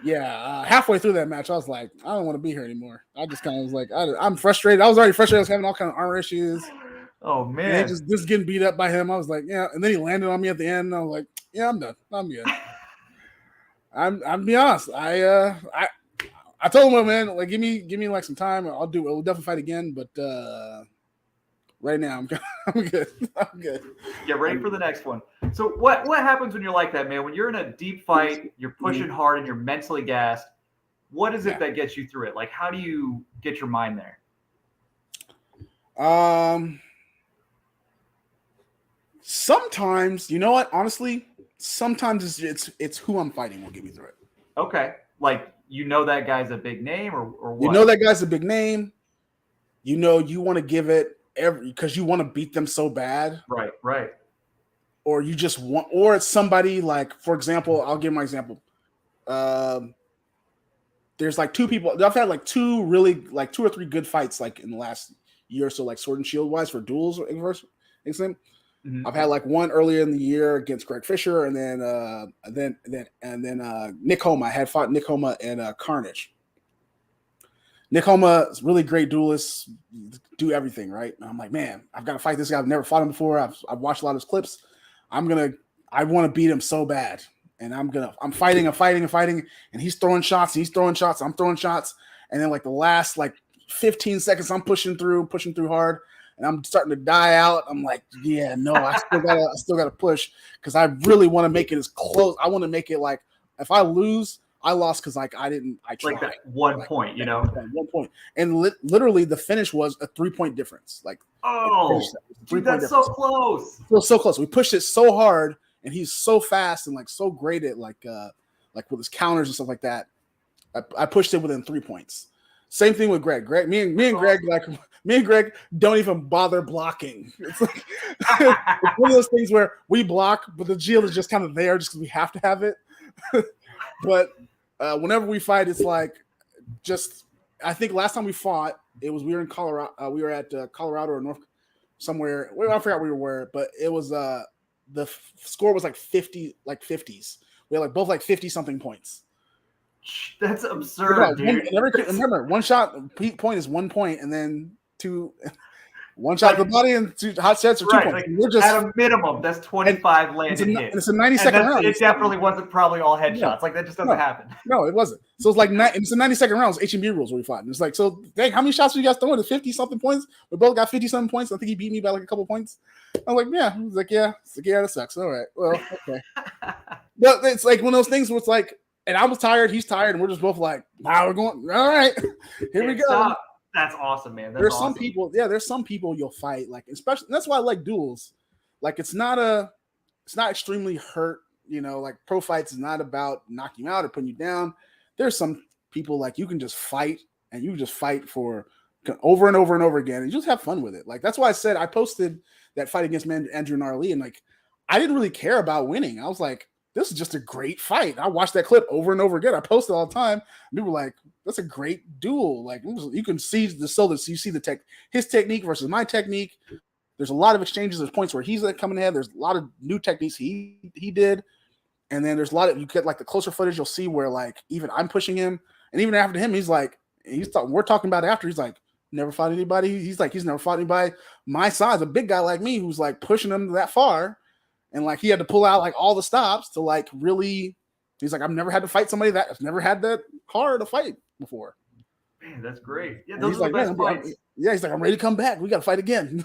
Yeah, halfway through that match, I was like, I don't want to be here anymore. I just kind of was like, I'm frustrated. I was already frustrated. I was having all kind of armor issues. Oh man, just getting beat up by him. I was like, yeah. And then he landed on me at the end. And I was like, yeah, I'm done. I'm good. I'm be honest. I told him, man, like give me like some time. We'll definitely fight again. But right now, I'm good. I'm good. Get ready for the next one. So what happens when you're like that, man? When you're in a deep fight, you're pushing hard and you're mentally gassed. What is it that gets you through it? Like, how do you get your mind there? Sometimes, you know what? Honestly, sometimes it's who I'm fighting will get me through it. Okay, like that guy's a big name, or what? You know that guy's a big name. You want to give it because you want to beat them so bad. Right. Or you just want, or it's somebody like, for example, I'll give my example. There's like 2 people. I've had like 2 really like 2 or 3 good fights like in the last year or so, like sword and shield wise for duels. Mm-hmm. I've had like one earlier in the year against Greg Fisher, and then Nick Homa. I had fought Nick Homa and Carnage. Nick Homa is really great duelist, do everything right. And I'm like, man, I've got to fight this guy. I've never fought him before. I've watched a lot of his clips. I want to beat him so bad, and I'm fighting, and he's throwing shots. I'm throwing shots, and then like the last like 15 seconds, I'm pushing through hard. And I'm starting to die out. I'm like, yeah, no, I still gotta push because I really want to make it as close. I want to make it like if I lose, I lost because like I tried. Like that 1 point, that 1 point. And literally the finish was a 3-point difference. Like, dude, that's so close. It was so close. We pushed it so hard, and he's so fast and like so great at like with his counters and stuff like that. I pushed it within 3 points. Same thing with Greg. Me and Greg don't even bother blocking. It's like it's one of those things where we block, but the shield is just kind of there just because we have to have it. But whenever we fight, it's like I think last time we fought, we were in Colorado. We were at Colorado or North somewhere. I forgot we were where, but it was the score was like 50, like 50s. We had like both like 50 something points. That's absurd, dude. Remember, one shot point is 1 point, and then one shot to the body and 2 hot sets or 2 points. Like, we're just at a minimum, that's 25 landed hits. It's a 90-second round. It definitely wasn't probably all headshots. Like that just doesn't happen. No, it wasn't. So it's like it's a 90-second round. It's H&B rules where we fought. And it's like, so dang, how many shots were you guys throwing? To 50 something points. We both got 50 something points. I think he beat me by like a couple points. I'm like, yeah. He's like, yeah. It's like, yeah, that sucks. All right. Well, okay. But it's like one of those things where it's like, and I was tired, he's tired, and we're just both like, wow, we're going, all right, here we go. Stop. That's awesome, man. There's some people, there's some people you'll fight, like, especially, that's why I like duels. Like, it's not extremely hurt, like pro fights is not about knocking you out or putting you down. There's some people like you can just fight, and you just fight for over and over and over again, and you just have fun with it. Like, that's why I said I posted that fight against Andrew Gnarly, and like, I didn't really care about winning. I was like, this is just a great fight. I watched that clip over and over again. I post it all the time. People were like, that's a great duel. Like, you can see you see his technique versus my technique. There's a lot of exchanges. There's points where he's like coming ahead. There's a lot of new techniques he did. And then there's a lot of, you get like the closer footage, you'll see where like even I'm pushing him. And even after him, we're talking about it after, he's like, never fought anybody. He's never fought anybody my size, a big guy like me who's like pushing him that far. And like he had to pull out like all the stops to like really. He's like, I've never had to fight somebody I've never had that hard to fight before. Man, that's great. Yeah, those are the best fights. He's like, I'm ready to come back. We got to fight again.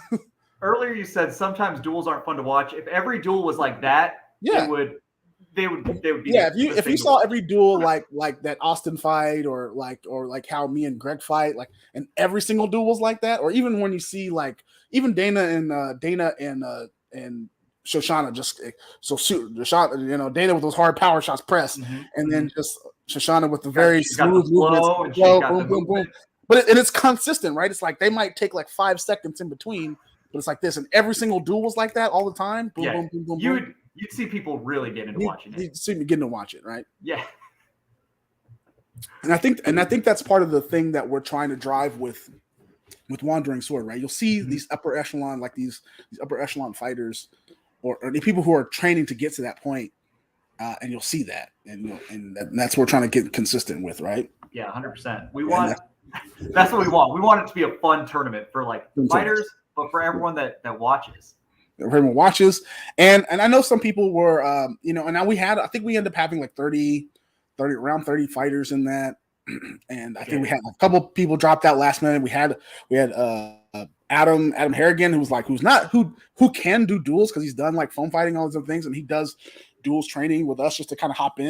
Earlier, you said sometimes duels aren't fun to watch. If every duel was like that, they would be. Yeah, if you saw every duel like that Austin fight or like how me and Greg fight, like, and every single duel was like that, or even when you see like even Dana and Shoshana Dana with those hard power shots press, and then just Shoshana with the very smooth movements, boom, boom, boom. But it's consistent, right? It's like they might take like 5 seconds in between, but it's like this, and every single duel was like that all the time. Boom, boom, boom, boom, boom. You'd see people really get into watching it. You'd see me getting to watch it, right? Yeah. And I think that's part of the thing that we're trying to drive with Wandering Sword, right? You'll see these upper echelon, like these upper echelon fighters, or the people who are training to get to that point, and you'll see that, and that's what we're trying to get consistent with, right? Yeah, 100%. That's what we want. We want it to be a fun tournament for like fighters, but for everyone that watches. Everyone watches, and I know some people were, and now I think we ended up having like around 30 fighters in that, and I think we had a couple people dropped out last minute. We had Adam Harrigan, who can do duels because he's done like foam fighting, all those other things, and he does duels training with us just to kind of hopped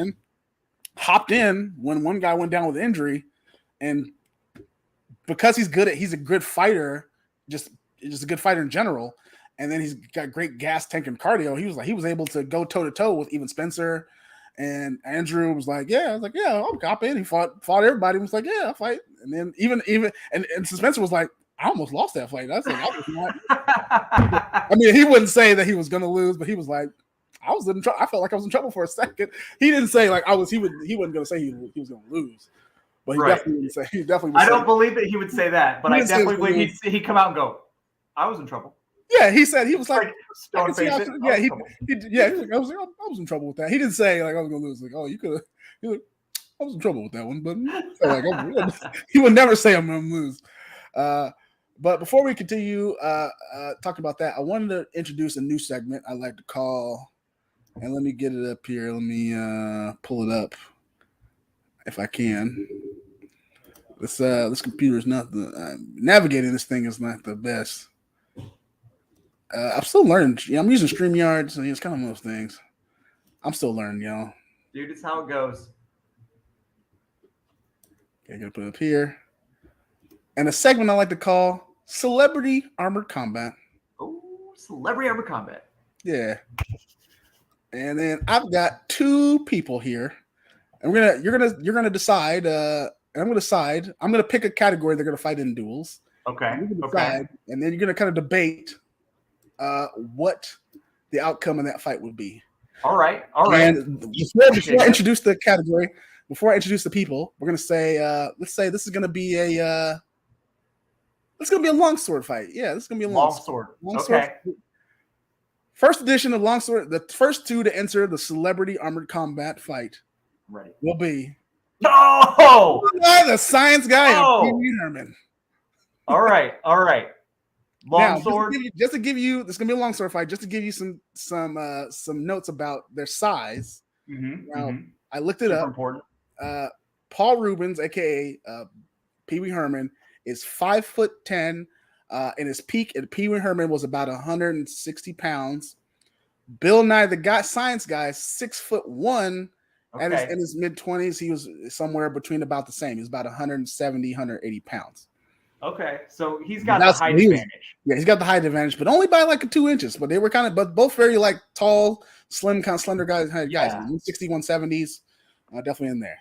in when one guy went down with injury, and because he's a good fighter, just a good fighter in general, and then he's got great gas tank and cardio. He was able to go toe to toe with even Spencer, and Andrew was like, yeah, I was like, yeah, I'll hop in. He fought everybody. He was like, yeah, I'll fight, and then even and Spencer was like, I almost lost that fight. That's like, I mean, he wouldn't say that he was going to lose, but he was like, I felt like I was in trouble for a second. He didn't say like I was. He wasn't going to say he was going to lose, but he definitely would say. He definitely. Would I don't believe that he would say that, but I definitely believe he'd come out and go, I was in trouble. Yeah, he said he was like, stone face it. Yeah, I was in trouble with that. He didn't say like I was going to lose. Like, oh, you could have. I was in trouble with that one, but like, he would never say I'm going to lose. But before we continue talking about that, I wanted to introduce a new segment I like to call, and let me get it up here. Let me pull it up if I can. This computer is not navigating this thing is not the best. I'm still learning. I'm using StreamYard, so it's kind of one of those things. I'm still learning, y'all. Dude, it's how it goes. Okay, gonna put it up here. And a segment I like to call Celebrity Armored Combat. Oh, Celebrity Armored Combat. Yeah. And then I've got 2 people here. And you're gonna decide, and I'm gonna decide. I'm gonna pick a category they're gonna fight in duels. Okay. Decide, and then you're gonna kind of debate what the outcome of that fight would be. All right. And before I introduce the category, before I introduce the people, we're gonna say, let's say this is gonna be a long sword fight. Yeah, this is gonna be a long sword. Okay. First edition of Longsword, the first two to enter the Celebrity Armored Combat fight Ready. will be the Science Guy and Pee Wee Herman. All right. Longsword. Just to give you, this is gonna be a longsword fight. Just to give you some notes about their size. I looked it up. Important. Paul Rubens, aka Pee Wee Herman, is 5'10", and his peak at Pee Wee Herman was about 160 pounds. Bill Nye, the science guy, is 6'1". And in his mid-20s, he was somewhere between about the same. He was about 170, 180 pounds. Okay, so he's got the height advantage. Yeah, he's got the height advantage, but only by like 2 inches. But they were but both very like tall, slim, kind of slender guys. Guys, 160, 170s, definitely in there.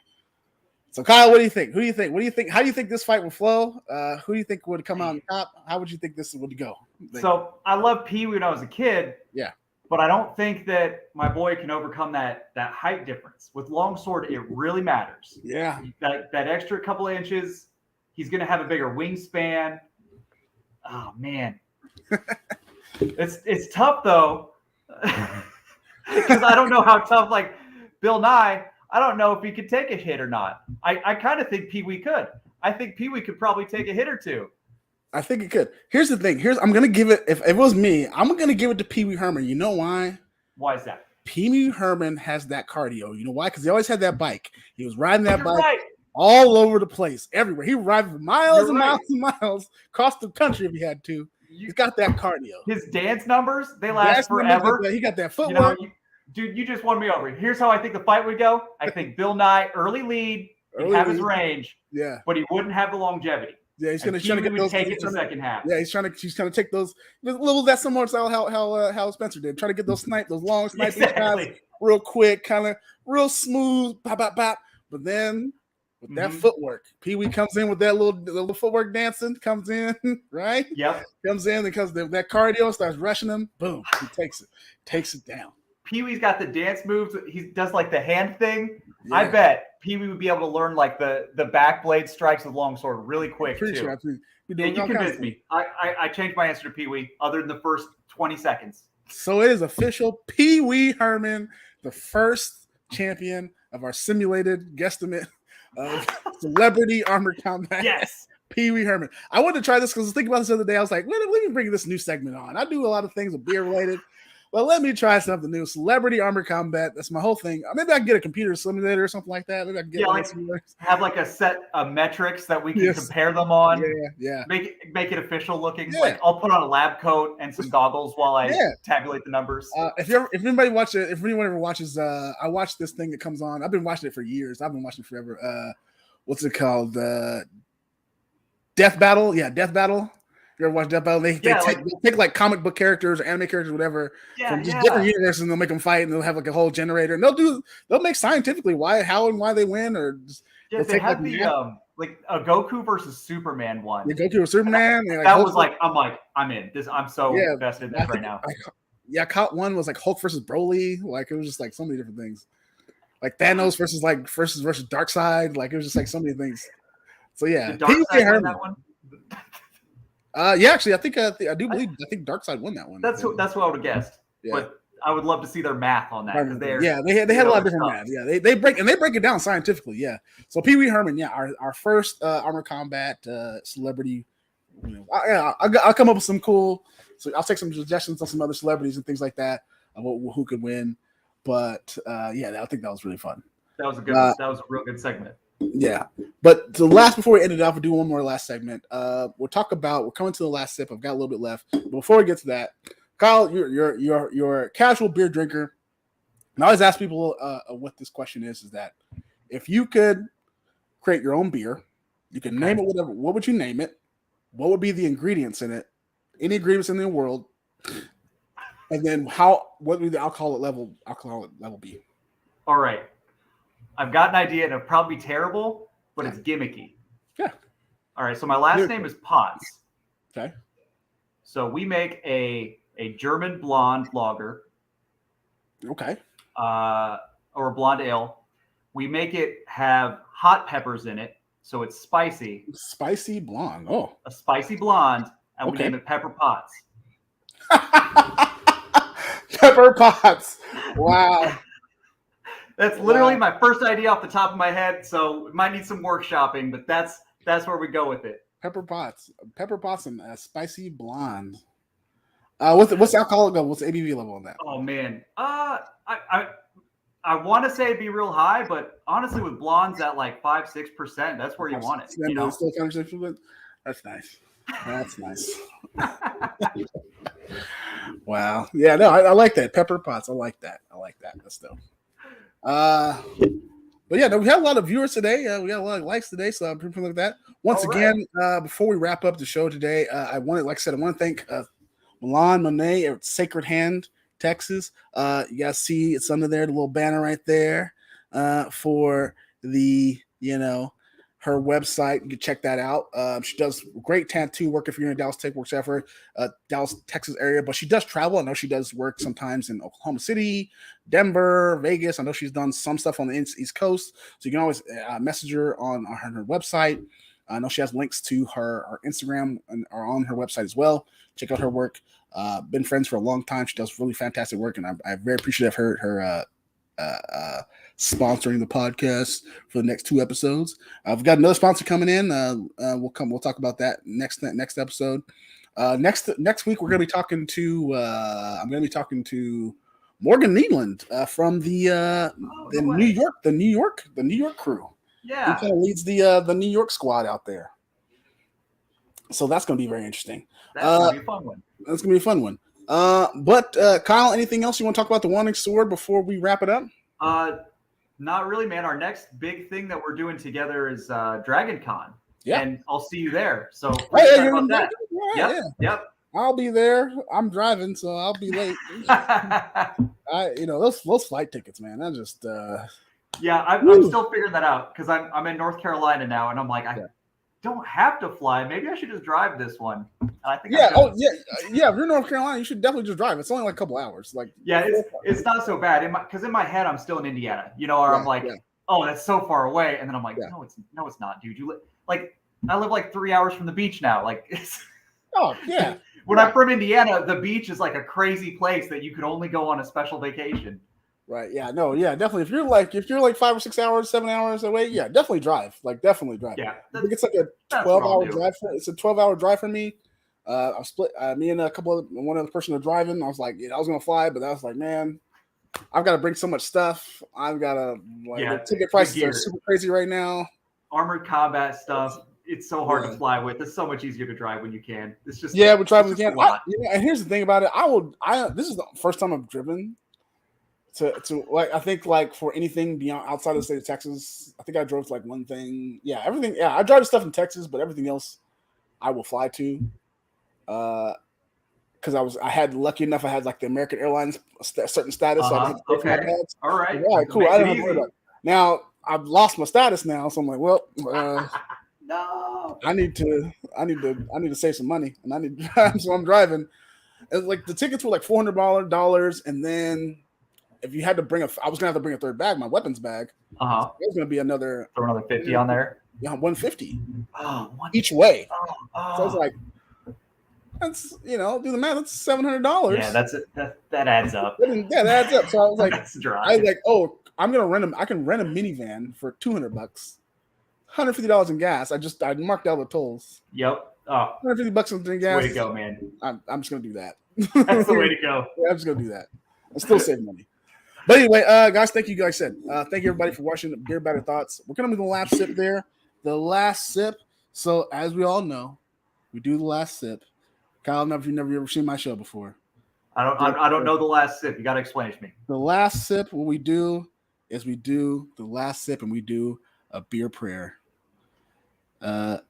So Kyle, what do you think? Who do you think? What do you think? How do you think this fight will flow? Who do you think would come out on top? How would you think this would go? So I loved Pee Wee when I was a kid. Yeah. But I don't think that my boy can overcome that height difference. With longsword, it really matters. Yeah. That extra couple of inches, he's going to have a bigger wingspan. Oh man, it's tough though, because I don't know how tough. Like Bill Nye, I don't know if he could take a hit or not. I kind of think Pee Wee could. I think Pee Wee could probably take a hit or two. I think it could. Here's the thing. I'm gonna give it. If it was me, I'm gonna give it to Pee Wee Herman. You know why? Why is that? Pee Wee Herman has that cardio. You know why? Because he always had that bike. He was riding that bike all over the place, everywhere. He ride for miles and miles and miles across the country if he had to. He's got that cardio. His dance numbers, they last forever. He got that footwork. Dude, you just won me over. Here's how I think the fight would go. I think Bill Nye, early lead, he'd have his range, but he wouldn't have the longevity. Yeah, he's trying to get those. Take it in the second half. Yeah, he's trying to take those little that similar style how Spencer did. Trying to get those long sniping shots real quick, kind of real smooth, pop, pop, pop. But then with that footwork, Pee Wee comes in with that little footwork dancing. Comes in right. Yep. Comes in because that cardio starts rushing him. Boom, he takes it down. Pee Wee's got the dance moves. He does like the hand thing. Yeah. I bet Pee Wee would be able to learn like the back blade strikes with longsword really quick too. Sure. You convinced me. I changed my answer to Pee Wee other than the first 20 seconds. So it is official. Pee Wee Herman, the first champion of our simulated guesstimate of Celebrity Armored Combat. Yes. Pee Wee Herman. I wanted to try this because I was thinking about this the other day. I was like, let me bring this new segment on. I do a lot of things with beer related. Well, let me try something new. Celebrity Armored Combat. That's my whole thing. Maybe I can get a computer simulator or something like that. Maybe I can get have like a set of metrics that we can compare them on. Yeah. Make it official looking. Yeah. Like I'll put on a lab coat and some goggles while I tabulate the numbers. If anyone ever watches, I watched this thing that comes on. I've been watching it for years. I've been watching it forever. What's it called? Death Battle. Yeah, Death Battle. You ever watch Death Battle? They take like comic book characters or anime characters or whatever from just different universes, and they'll make them fight, and they'll have like a whole generator, and they'll make scientifically why they win, or they have like a Goku versus Superman one. Yeah, Goku or Superman. I'm in this. I'm so invested in this right now. I caught one was like Hulk versus Broly. Like it was just like so many different things. Like Thanos versus Darkseid. Like it was just like so many things. So yeah, Did Darkseid win that one? Actually, I think Darkseid won that one. That's what I would have guessed. Yeah. But I would love to see their math on that because they had a lot of different math. Yeah, they break it down scientifically. Yeah. So Pee Wee Herman, our first Armored Combat celebrity. I'll come up with some cool. So I'll take some suggestions on some other celebrities and things like that who could win. But I think that was really fun. That was that was a real good segment. Yeah, but before we end it off, we'll do one more last segment. We're coming to the last sip. I've got a little bit left. But before we get to that, Kyle, you're a casual beer drinker. And I always ask people what this question is that if you could create your own beer, you can name it whatever. What would you name it? What would be the ingredients in it? Any ingredients in the world? And then what would the alcohol level be? All right. I've got an idea, and it'll probably be terrible, but it's gimmicky. Yeah. All right. So my last name is Potts. Okay. So we make a German blonde lager. Okay. Or a blonde ale. We make it have hot peppers in it, so it's spicy. Spicy blonde. Oh. A spicy blonde, and we name it Pepper Potts. Pepper pots. Wow. That's literally my first idea off the top of my head, so it might need some workshopping, but that's where we go with it. Pepper pots. Pepper pots and spicy blonde. What's the alcohol level? What's the ABV level on that? Oh man, I want to say it'd be real high, but honestly, with blondes at like 5-6%, that's where you want it. You know? That's nice. That's nice. Wow. Yeah, no, I like that. Pepper pots. I like that. That's dope. But yeah, no, we had a lot of viewers today. We got a lot of likes today, so I'm pretty proud of that. Once again, before we wrap up the show today, I want to thank Milan Monet at Sacred Hand, Texas. You guys see it's under there, the little banner right there for the, her website. You can check that out. She does great tattoo work if you're in Dallas, Dallas, Texas area, but she does travel. I know she does work sometimes in Oklahoma City, Denver, Vegas. I know she's done some stuff on the East Coast. So you can always message her on her website. I know she has links to her Instagram and are on her website as well. Check out her work. Been friends for a long time. She does really fantastic work, and I'm very appreciative of her sponsoring the podcast for the next 2 episodes. We've got another sponsor coming in. We'll talk about that next episode. Next week we're going to be talking to I'm going to be talking to Morgan Needland from the New York crew. Yeah, he kind of leads the New York squad out there. So that's going to be very interesting. That's going to be a fun one. That's going to be a fun one. But Kyle, anything else you want to talk about the Wandering Sword before we wrap it up? Not really, man. Our next big thing that we're doing together is Dragon Con. Yeah. And I'll see you there. So you're about that. Right, Yep. I'll be there. I'm driving, so I'll be late. Those flight tickets, man. I just yeah, I'm still figuring that out because I'm in North Carolina now, and I'm like, I don't have to fly. Maybe I should just drive this one. And I think yeah. If you're in North Carolina, you should definitely just drive. It's only like a couple hours. Like it's not so bad. Because in my head, I'm still in Indiana. I'm like, oh, that's so far away, and then I'm like, no, it's not, dude. I live like 3 hours from the beach now. Like, when I'm from Indiana, the beach is like a crazy place that you could only go on a special vacation. Right. Yeah. No. Yeah. Definitely. If you're like 5 or 6 hours, 7 hours away, definitely drive. Definitely drive. Yeah. I think it's like a 12-hour drive. It's a 12-hour drive for me. I split. Me and one other person are driving. I was like, I was gonna fly, but I was like, man, I've got to bring so much stuff. I've got to the ticket prices are super crazy right now. Armored combat stuff. It's so hard to fly with. It's so much easier to drive when you can. It's just we're driving again. And here's the thing about it. This is the first time I've driven to I think for anything beyond outside of the state of Texas. I think I drove to one thing. Yeah, everything. Yeah, I drive to stuff in Texas, but everything else I will fly to. Because I had lucky enough. I had the American Airlines certain status. So I didn't have to pay for my pads. All right. All right. Cool. I don't have to worry about it. Now I've lost my status now, so I'm like, well. No. I need to save some money, and so I'm driving. And the tickets were $400, and then if you had to I was gonna have to bring a third bag, my weapons bag. It was gonna be another. Throw another 50 on there. Yeah, $150. Oh, each way. Oh. So I was like, that's do the math. That's $700. Yeah, that's it. That adds up. That adds up. So I was like, that's dry. I was like, oh, I'm gonna rent I can rent a minivan for $200. $150 in gas. I marked out the tolls. Yep. Oh, $150 in gas. Way to go, man. I'm just gonna do that. That's the way to go. Yeah, I'm just gonna do that. I still save money. But anyway, guys, thank you guys thank you everybody for watching Beer Batter Thoughts. We're gonna be the last sip there. The last sip. So as we all know, we do the last sip. Kyle, if you've never ever seen my show before. I don't know the last sip. You gotta explain it to me. The last sip, what we do is we do the last sip and we do a beer prayer.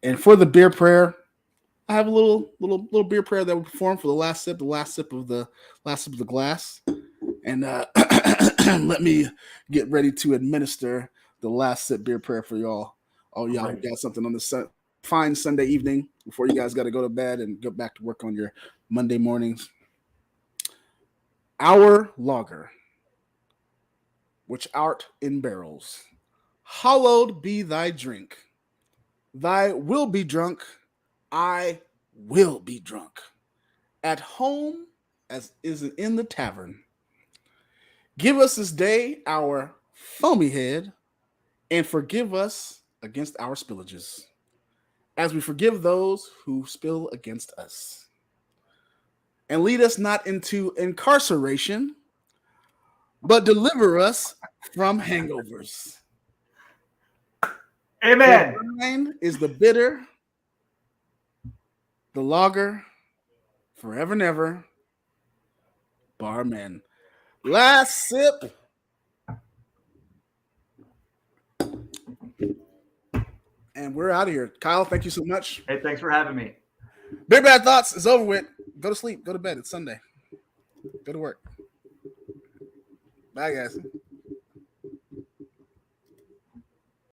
And for the beer prayer, I have a little beer prayer that we perform for the last sip of the glass. And let me get ready to administer the last sip beer prayer for y'all. Oh, y'all got something on this fine Sunday evening before you guys got to go to bed and go back to work on your Monday mornings. Our lager, which art in barrels, hallowed be thy drink. Thy will be drunk, I will be drunk. At home as is in the tavern, Give us this day our foamy head, and forgive us against our spillages, as we forgive those who spill against us. And lead us not into incarceration, but deliver us from hangovers. Amen. For thine is the bitter, the lager, forever and ever, barman. Last sip. And we're out of here. Kyle, thank you so much. Hey, thanks for having me. Big Bad Thoughts is over with. Go to sleep. Go to bed. It's Sunday. Go to work. Bye, guys.